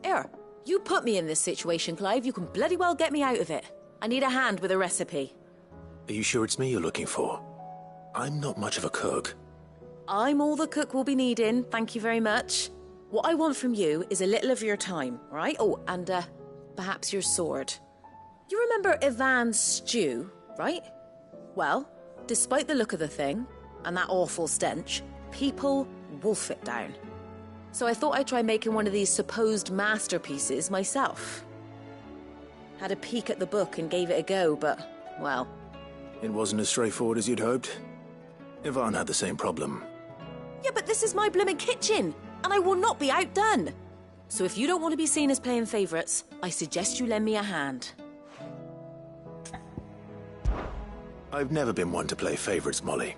Here, you put me in this situation, Clive. You can bloody well get me out of it. I need a hand with a recipe. Are you sure it's me you're looking for? I'm not much of a cook. I'm all the cook will be needing, thank you very much. What I want from you is a little of your time, all right? Oh, and perhaps your sword. You remember Ivan's stew, right? Well, despite the look of the thing, and that awful stench, people wolf it down. So I thought I'd try making one of these supposed masterpieces myself. Had a peek at the book and gave it a go, but, well... It wasn't as straightforward as you'd hoped. Ivan had the same problem. Yeah, but this is my blooming kitchen, and I will not be outdone. So if you don't want to be seen as playing favourites, I suggest you lend me a hand. I've never been one to play favourites, Molly.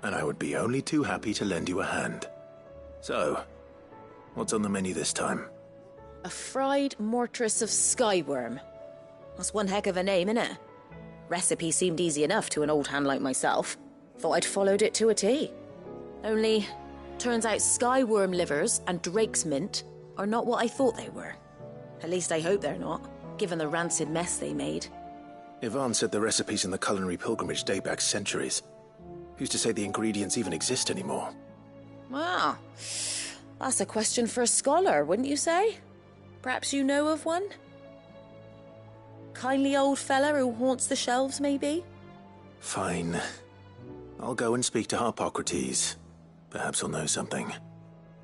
And I would be only too happy to lend you a hand. So, what's on the menu this time? A fried mortress of skyworm. That's one heck of a name, innit? Recipe seemed easy enough to an old hand like myself. Thought I'd followed it to a T. Only, turns out skyworm livers and drake's mint are not what I thought they were. At least I hope they're not, given the rancid mess they made. Ivan said the recipes in the culinary pilgrimage date back centuries. Who's to say the ingredients even exist anymore? Well, that's a question for a scholar, wouldn't you say? Perhaps you know of one? Kindly old fella who haunts the shelves, maybe? Fine. I'll go and speak to Harpocrates. Perhaps he'll know something.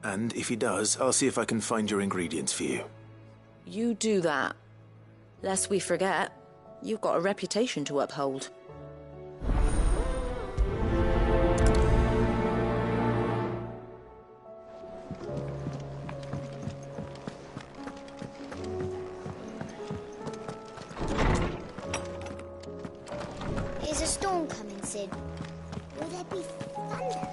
And if he does, I'll see if I can find your ingredients for you. You do that. Lest we forget, you've got a reputation to uphold. Is a storm coming, Sid? Will there be thunder?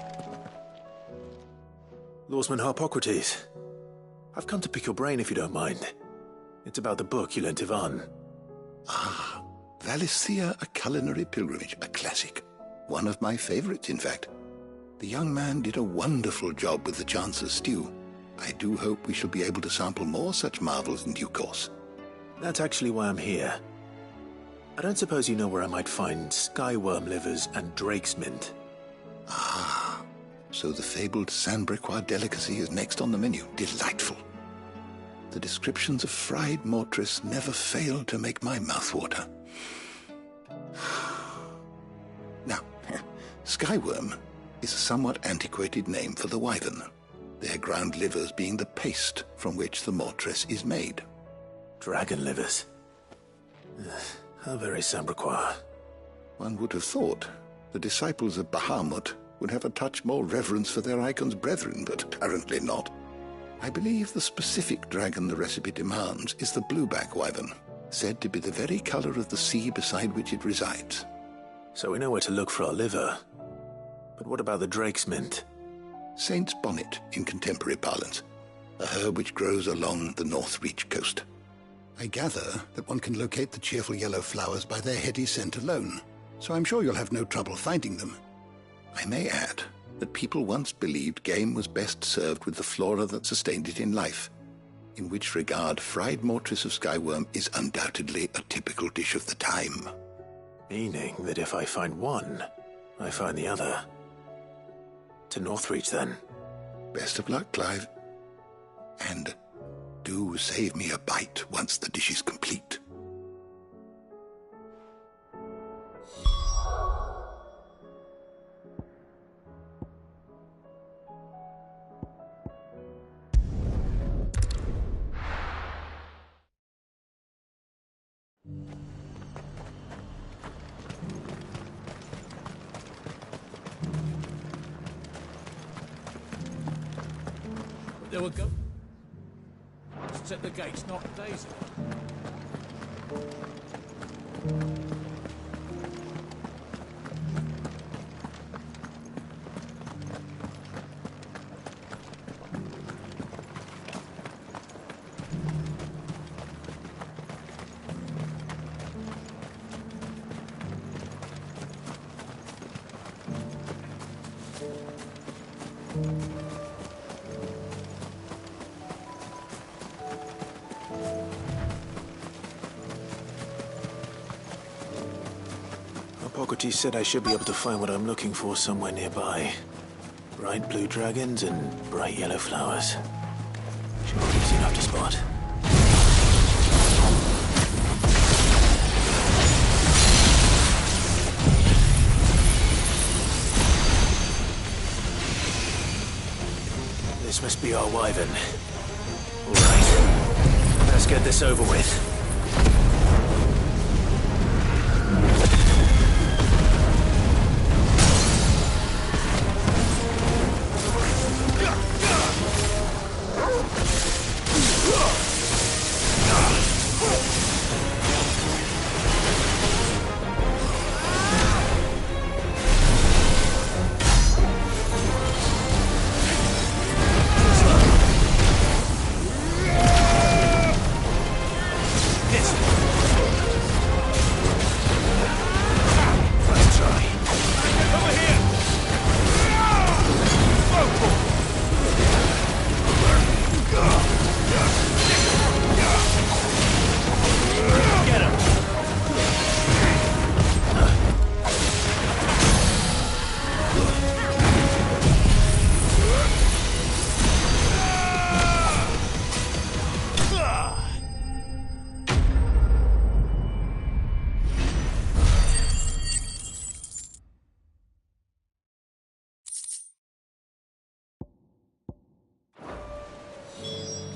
Lawsman Harpocrates. I've come to pick your brain if you don't mind. It's about the book you lent Ivan. Ah, Valicia, A Culinary Pilgrimage, a classic. One of my favorites, in fact. The young man did a wonderful job with the Chance's stew. I do hope we shall be able to sample more such marvels in due course. That's actually why I'm here. I don't suppose you know where I might find skyworm livers and drake's mint. Ah, so the fabled Sanbriquois delicacy is next on the menu. Delightful. The descriptions of fried mortress never fail to make my mouth water. Now, skyworm is a somewhat antiquated name for the wyvern, their ground livers being the paste from which the mortress is made. Dragon livers. How very Sanbriquois. One would have thought the disciples of Bahamut would have a touch more reverence for their icon's brethren, but apparently not. I believe the specific dragon the recipe demands is the blueback wyvern, said to be the very color of the sea beside which it resides. So we know where to look for our liver. But what about the drake's mint? Saint's bonnet in contemporary parlance, a herb which grows along the North Reach coast. I gather that one can locate the cheerful yellow flowers by their heady scent alone, so I'm sure you'll have no trouble finding them. I may add that people once believed game was best served with the flora that sustained it in life, in which regard fried mortress of skyworm is undoubtedly a typical dish of the time. Meaning that if I find one, I find the other. To Northreach, then. Best of luck, Clive. And do save me a bite once the dish is complete. But there were go. Set the gates, not Daisy. Hippocrates said I should be able to find what I'm looking for somewhere nearby. Bright blue dragons and bright yellow flowers. Should be easy enough to spot. This must be our wyvern. All right, let's get this over with.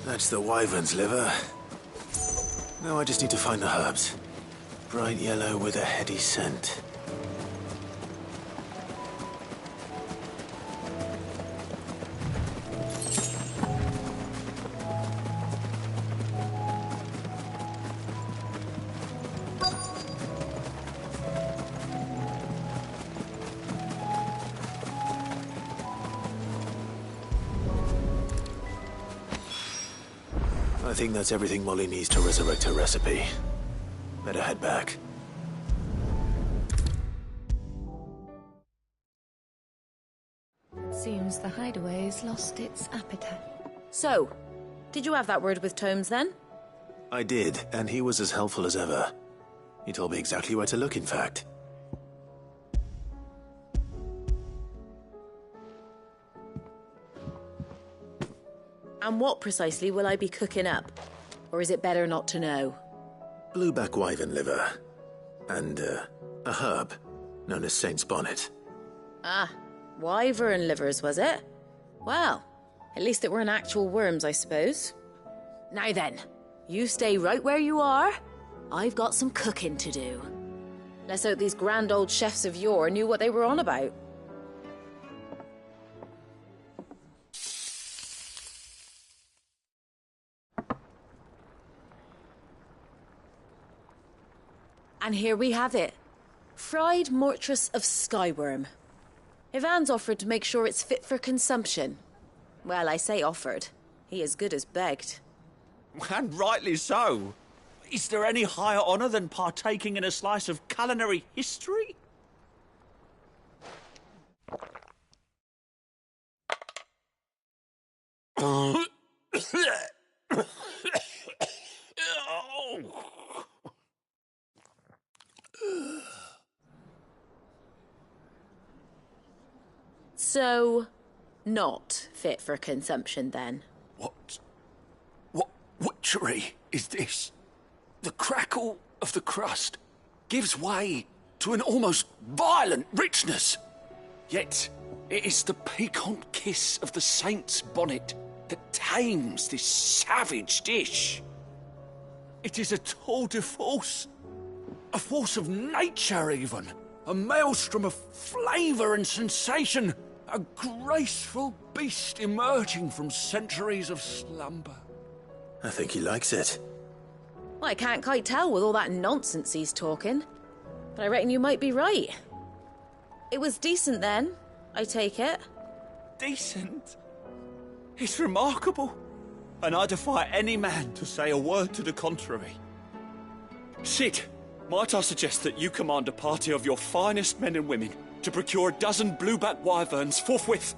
That's the wyvern's liver. Now I just need to find the herbs. Bright yellow with a heady scent. I think that's everything Molly needs to resurrect her recipe. Better head back. Seems the hideaway's lost its appetite. So, did you have that word with Tomes then? I did, and he was as helpful as ever. He told me exactly where to look, in fact. And what precisely will I be cooking up? Or is it better not to know? Blueback wyvern liver. And, a herb known as Saint's Bonnet. Ah, wyvern livers, was it? Well, at least it weren't actual worms, I suppose. Now then, you stay right where you are. I've got some cooking to do. Let's hope these grand old chefs of yore knew what they were on about. And here we have it. Fried mortress of skyworm. Ivan's offered to make sure it's fit for consumption. Well, I say offered. He as good as begged. And rightly so. Is there any higher honour than partaking in a slice of culinary history? So, not fit for consumption then? What witchery is this? The crackle of the crust gives way to an almost violent richness. Yet, it is the piquant kiss of the saint's bonnet that tames this savage dish. It is a tour de force. A force of nature, even. A maelstrom of flavour and sensation. A graceful beast emerging from centuries of slumber. I think he likes it. Well, I can't quite tell with all that nonsense he's talking. But I reckon you might be right. It was decent then, I take it. Decent? It's remarkable. And I defy any man to say a word to the contrary. Sid, might I suggest that you command a party of your finest men and women to procure a dozen blueback wyverns forthwith?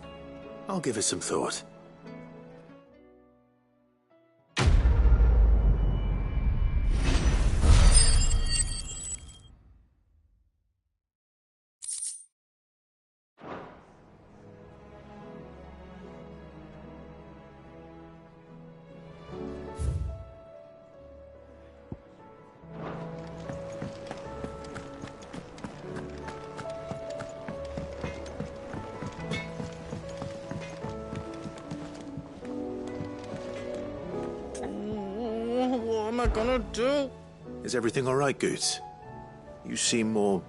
I'll give it some thought. What am I gonna do? Is everything all right, Goots? You seem more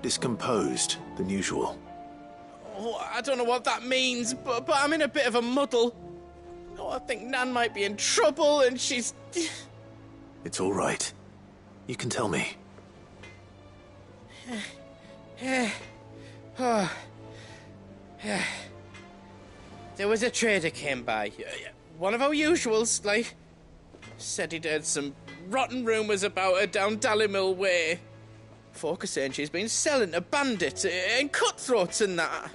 discomposed than usual. Oh, I don't know what that means, but I'm in a bit of a muddle. Oh, I think Nan might be in trouble, and she's... It's all right. You can tell me. There was a trader came by. One of our usuals, like... Said he'd heard some rotten rumours about her down Dalimil Way. Folk are saying she's been selling to bandits and cutthroats and that.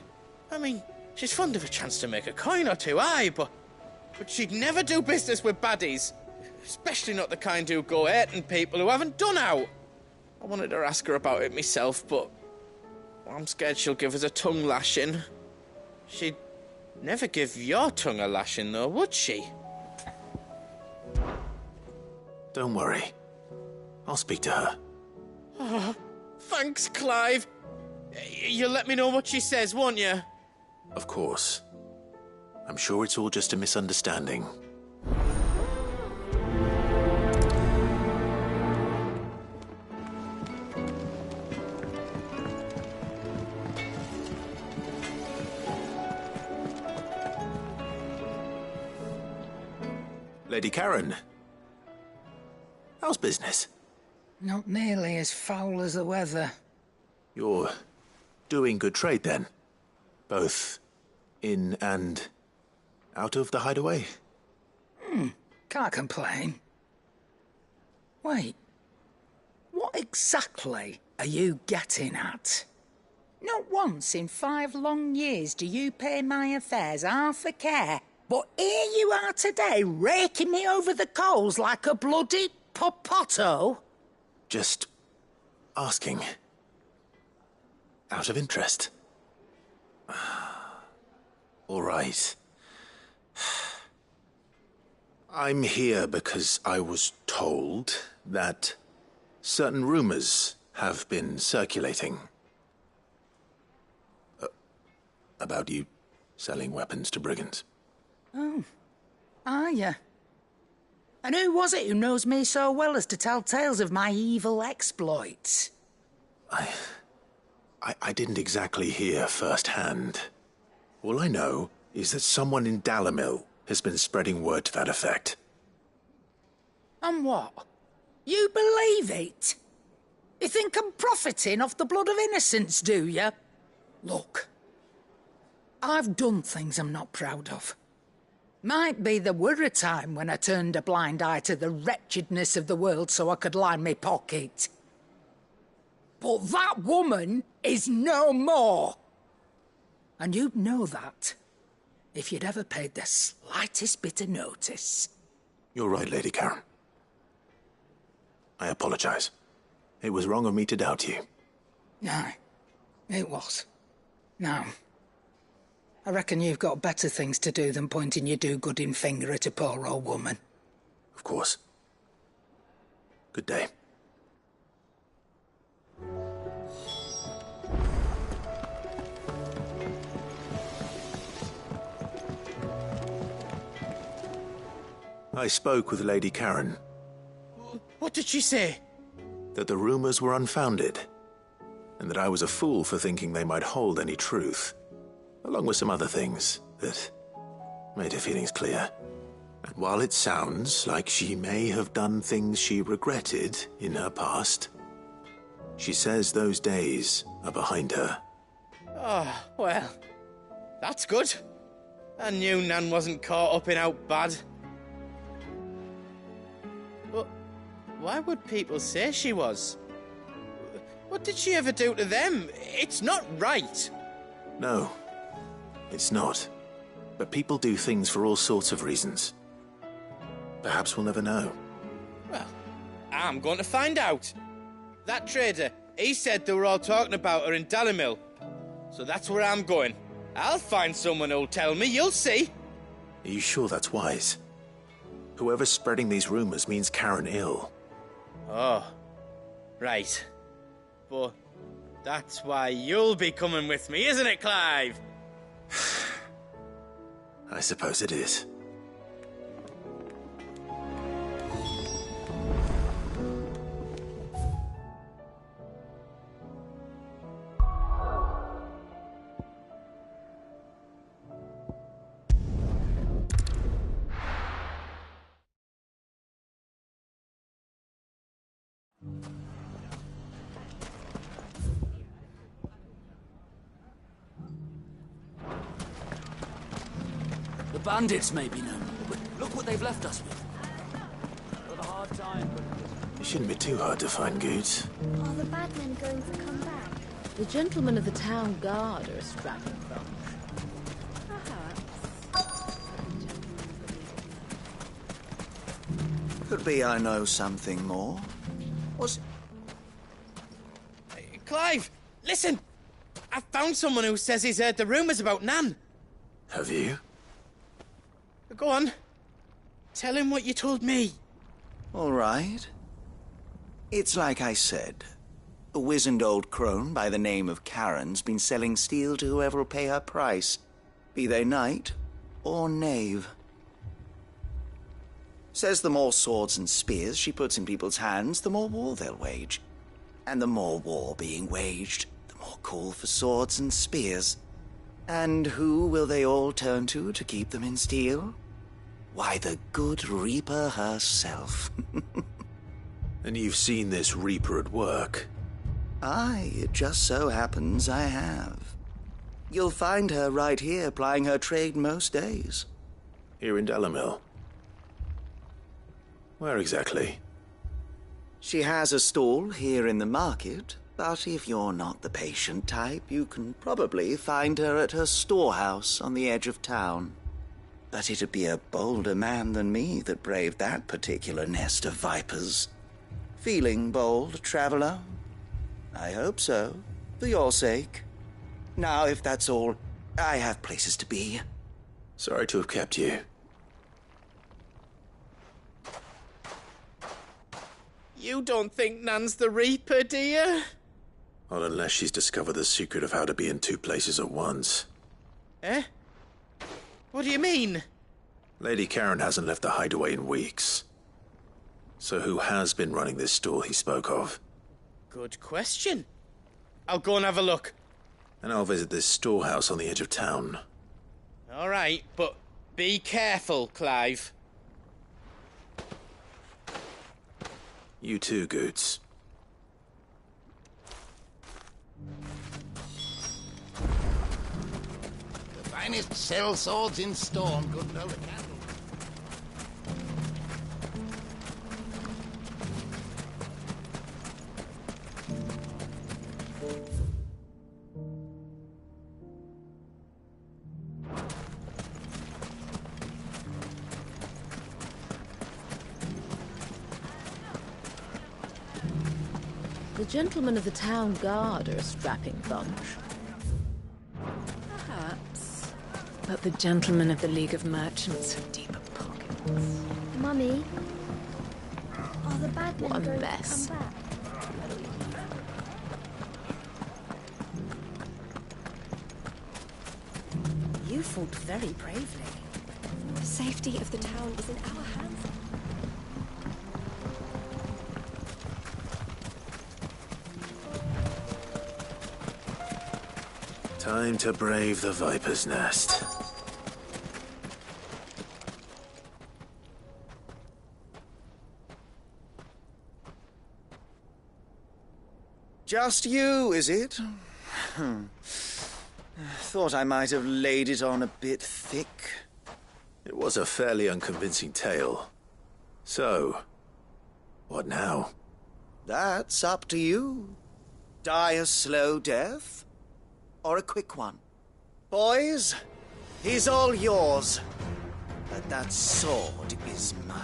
I mean, she's fond of a chance to make a coin or two, aye, but she'd never do business with baddies. Especially not the kind who go hurting people who haven't done out. I wanted to ask her about it myself, but I'm scared she'll give us a tongue lashing. She'd never give your tongue a lashing, though, would she? Don't worry. I'll speak to her. Oh, thanks, Clive. You'll let me know what she says, won't you? Of course. I'm sure it's all just a misunderstanding. Lady Karen. How's business? Not nearly as foul as the weather. You're doing good trade, then? Both in and out of the hideaway? Can't complain. Wait. What exactly are you getting at? Not once in 5 long years do you pay my affairs half a care, but here you are today, raking me over the coals like a bloody popoto? Just asking. Out of interest. All right. I'm here because I was told that certain rumors have been circulating. About you selling weapons to brigands. Oh, are you? And who was it who knows me so well as to tell tales of my evil exploits? I didn't exactly hear firsthand. All I know is that someone in Dalimil has been spreading word to that effect. And what? You believe it? You think I'm profiting off the blood of innocents, do you? Look, I've done things I'm not proud of. Might be there were a time when I turned a blind eye to the wretchedness of the world so I could line my pocket. But that woman is no more. And you'd know that if you'd ever paid the slightest bit of notice. You're right, Lady Karen. I apologize. It was wrong of me to doubt you. Aye, it was. Now, I reckon you've got better things to do than pointing your do-gooding finger at a poor old woman. Of course. Good day. I spoke with Lady Karen. What did she say? That the rumors were unfounded, and that I was a fool for thinking they might hold any truth. along with some other things that made her feelings clear. And while it sounds like she may have done things she regretted in her past, she says those days are behind her. Oh, well, that's good. I knew Nan wasn't caught up in out bad. But why would people say she was? What did she ever do to them? It's not right. No, it's not. But people do things for all sorts of reasons. Perhaps we'll never know. Well, I'm going to find out. That trader, he said they were all talking about her in Dalimil. So that's where I'm going. I'll find someone who'll tell me, you'll see. Are you sure that's wise? Whoever's spreading these rumors means Karen ill. Oh, right. But that's why you'll be coming with me, isn't it, Clive? I suppose it is. The bandits may be no more, but look what they've left us with. Got a hard time, but... It shouldn't be too hard to find goods. Are the bad men going to come back? The gentlemen of the town guard are a strapping bunch. Could be I know something more. Was... Clive, listen! I found someone who says he's heard the rumours about Nan. Have you? Go on. Tell him what you told me. All right. It's like I said. A wizened old crone by the name of Karen's been selling steel to whoever will pay her price, be they knight or knave. Says the more swords and spears she puts in people's hands, the more war they'll wage. And the more war being waged, the more call for swords and spears. And who will they all turn to keep them in steel? Why, the good Reaper herself. And you've seen this Reaper at work? Aye, it just so happens I have. You'll find her right here plying her trade most days. Here in Dalimil? Where exactly? She has a stall here in the market, but if you're not the patient type, you can probably find her at her storehouse on the edge of town. But it'd be a bolder man than me that braved that particular nest of vipers. Feeling bold, traveler? I hope so, for your sake. Now, if that's all, I have places to be. Sorry to have kept you. You don't think Nan's the Reaper, do you? Not unless she's discovered the secret of how to be in two places at once. Eh? What do you mean? Lady Karen hasn't left the hideaway in weeks. So who has been running this stall he spoke of? Good question. I'll go and have a look. And I'll visit this storehouse on the edge of town. All right, but be careful, Clive. You too, Goots. The finest sell swords in Storm couldn't hold a candle. The gentlemen of the town guard are a strapping bunch. Perhaps. But the gentlemen of the League of Merchants have deeper pockets. Mummy, are the bad men What a going mess. to come back? You fought very bravely. The safety of the town is in our hands. Time to brave the Viper's Nest. Just you, is it? Thought I might have laid it on a bit thick. It was a fairly unconvincing tale. So, what now? That's up to you. Die a slow death, or a quick one. Boys, he's all yours. But that sword is mine.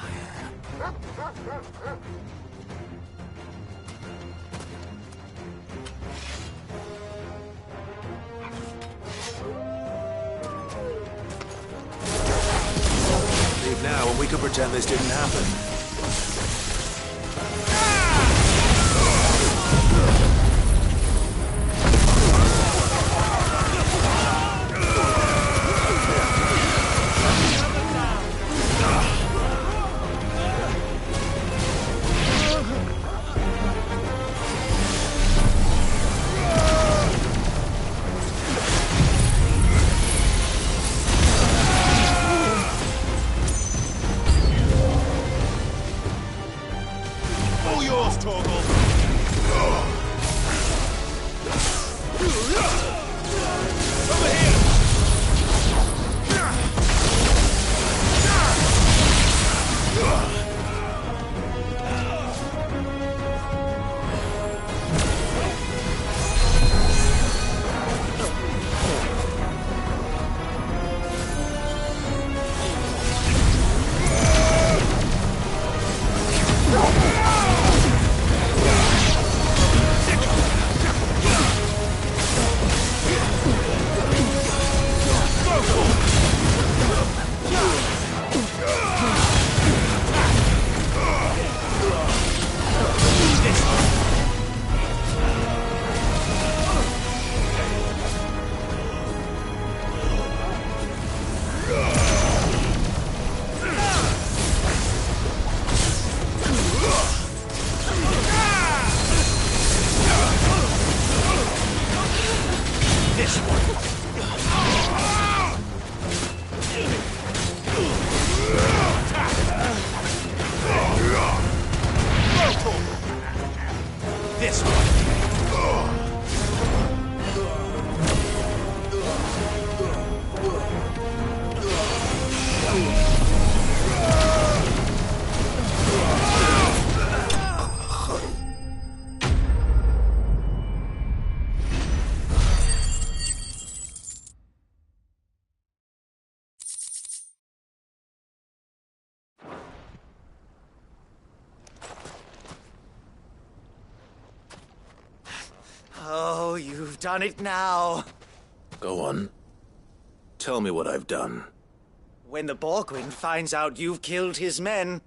Leave now and we can pretend this didn't happen. Oh, you've done it now. Go on. Tell me what I've done. When the Borgwyn finds out you've killed his men,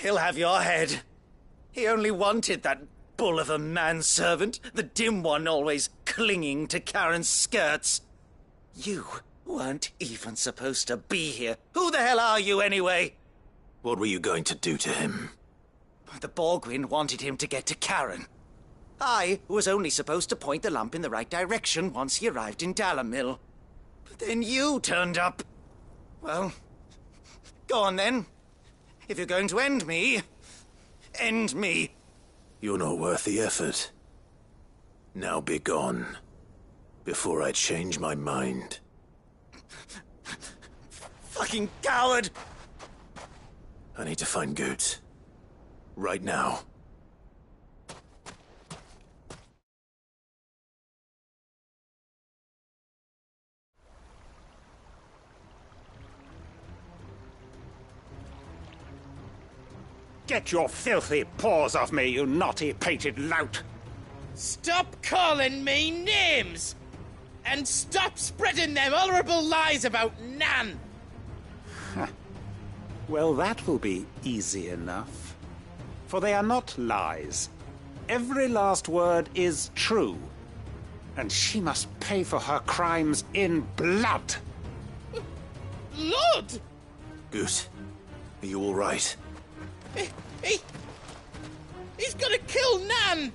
he'll have your head. He only wanted that bull of a manservant, the dim one always clinging to Karen's skirts. You weren't even supposed to be here. Who the hell are you, anyway? What were you going to do to him? The Borgwyn wanted him to get to Karen. I was only supposed to point the lamp in the right direction once he arrived in Dalamil. But then you turned up. Well, go on then. If you're going to end me, end me. You're not worth the effort. Now be gone, before I change my mind. Fucking coward! I need to find Goetz. Right now. Get your filthy paws off me, you naughty-pated lout! Stop calling me names! And stop spreading them horrible lies about Nan! Well, that will be easy enough. For they are not lies. Every last word is true. And she must pay for her crimes in blood. Blood? Goetz, are you all right? He's gonna kill Nan!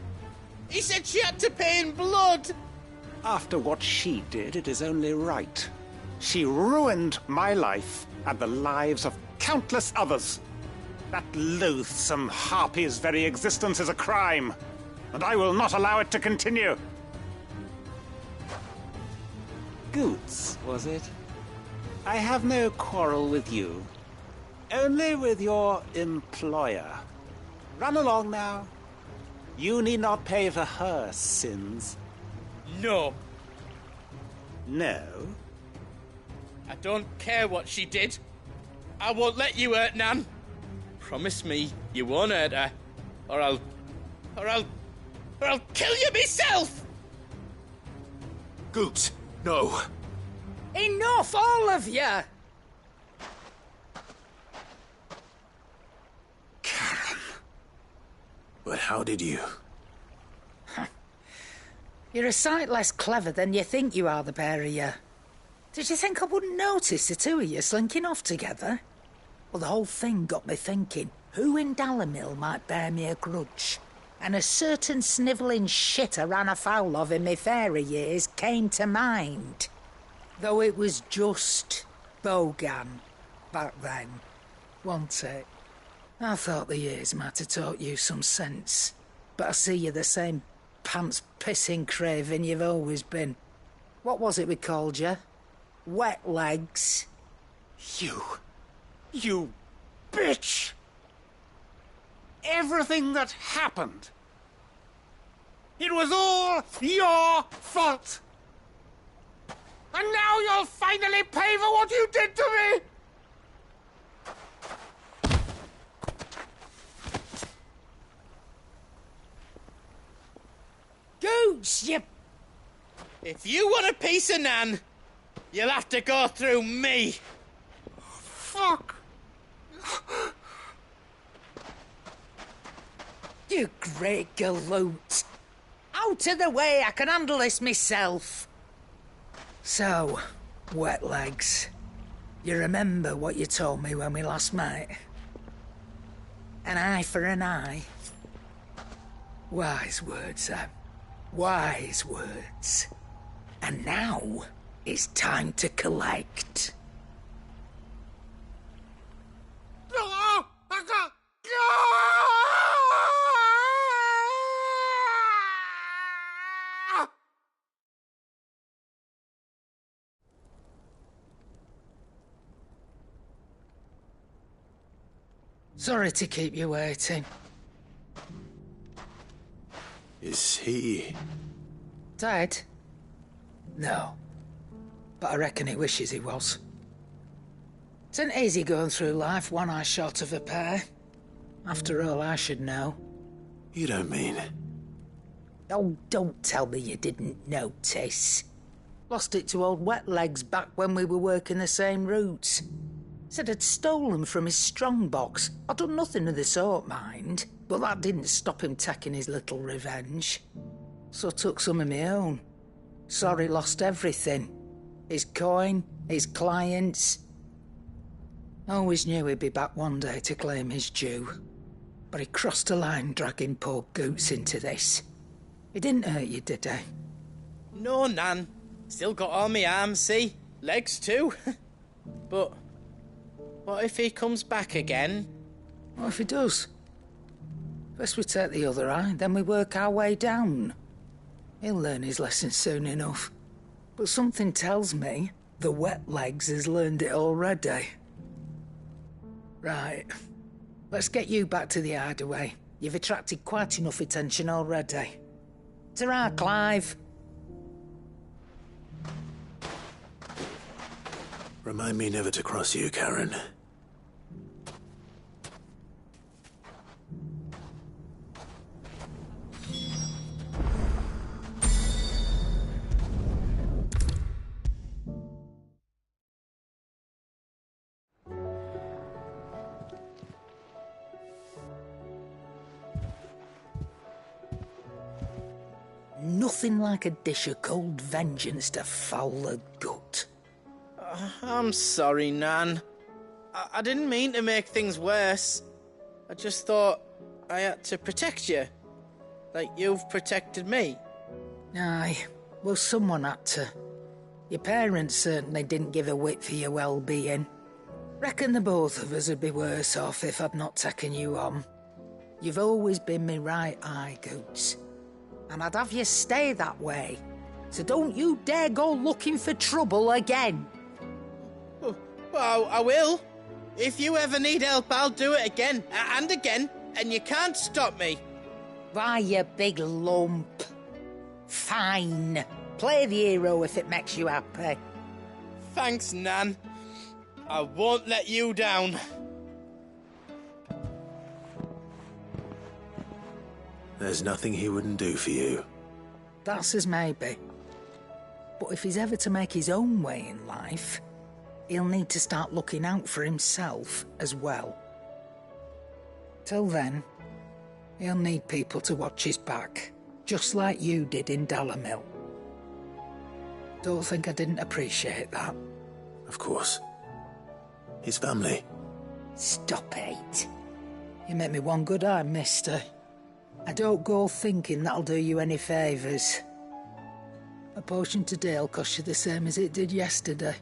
He said she had to pay in blood! After what she did, it is only right. She ruined my life and the lives of countless others. That loathsome harpy's very existence is a crime, and I will not allow it to continue. Goots, was it? I have no quarrel with you. Only with your employer. Run along now. You need not pay for her sins. No. No? I don't care what she did. I won't let you hurt Nan. Promise me you won't hurt her, or I'll kill you myself! Goot, no. Enough, all of you! But how did you? You're a sight less clever than you think you are, the pair of you. Did you think I wouldn't notice the two of you slinking off together? Well, the whole thing got me thinking, who in Dalimil might bear me a grudge? And a certain snivelling shit I ran afoul of in my fairy years came to mind. Though it was just Bogan back then, wasn't it? I thought the years might have taught you some sense, but I see you're the same pants-pissing craven you've always been. What was it we called you? Wet legs? You bitch! Everything that happened, it was all your fault! And now you'll finally pay for what you did to me! Goose, you... If you want a piece of Nan, you'll have to go through me. Fuck! You great galoot. Out of the way, I can handle this myself. So, wet legs, you remember what you told me when we last met? An eye for an eye. Wise words, Sam. Wise words. And now, it's time to collect. Sorry to keep you waiting. Is he... Dead? No. But I reckon he wishes he was. It ain't easy going through life one eye short of a pair. After all, I should know. You don't mean... Oh, don't tell me you didn't notice. Lost it to old Wet Legs back when we were working the same routes. Said I'd stolen from his strongbox. I'd done nothing of the sort, mind. But that didn't stop him taking his little revenge. So I took some of my own. Sorry, lost everything. His coin, his clients. Always knew he'd be back one day to claim his due. But he crossed a line dragging poor Goots into this. He didn't hurt you, did he? No, Nan. Still got all my arms, see? Legs too. But what if he comes back again? What if he does? First we take the other eye, then we work our way down. He'll learn his lesson soon enough. But something tells me the Wet Legs has learned it already. Right. Let's get you back to the hideaway. You've attracted quite enough attention already. Ta-ra, Clive. Remind me never to cross you, Karen. Nothing like a dish of cold vengeance to foul the gut. I'm sorry, Nan. I didn't mean to make things worse. I just thought I had to protect you. Like you've protected me. Aye, Well, someone had to. Your parents certainly didn't give a whit for your well-being. Reckon the both of us would be worse off if I'd not taken you on. You've always been me right eye, Goots. And I'd have you stay that way. So don't you dare go looking for trouble again. Well, I will. If you ever need help, I'll do it again and again, and you can't stop me. Why, you big lump. Fine. Play the hero if it makes you happy. Thanks, Nan. I won't let you down. There's nothing he wouldn't do for you. That's as maybe. But if he's ever to make his own way in life, he'll need to start looking out for himself as well. Till then, he'll need people to watch his back, just like you did in Dalamil. Don't think I didn't appreciate that. Of course. His family. Stop it. You make me one good eye, mister. I don't go thinking that'll do you any favours. A potion today will cost you the same as it did yesterday.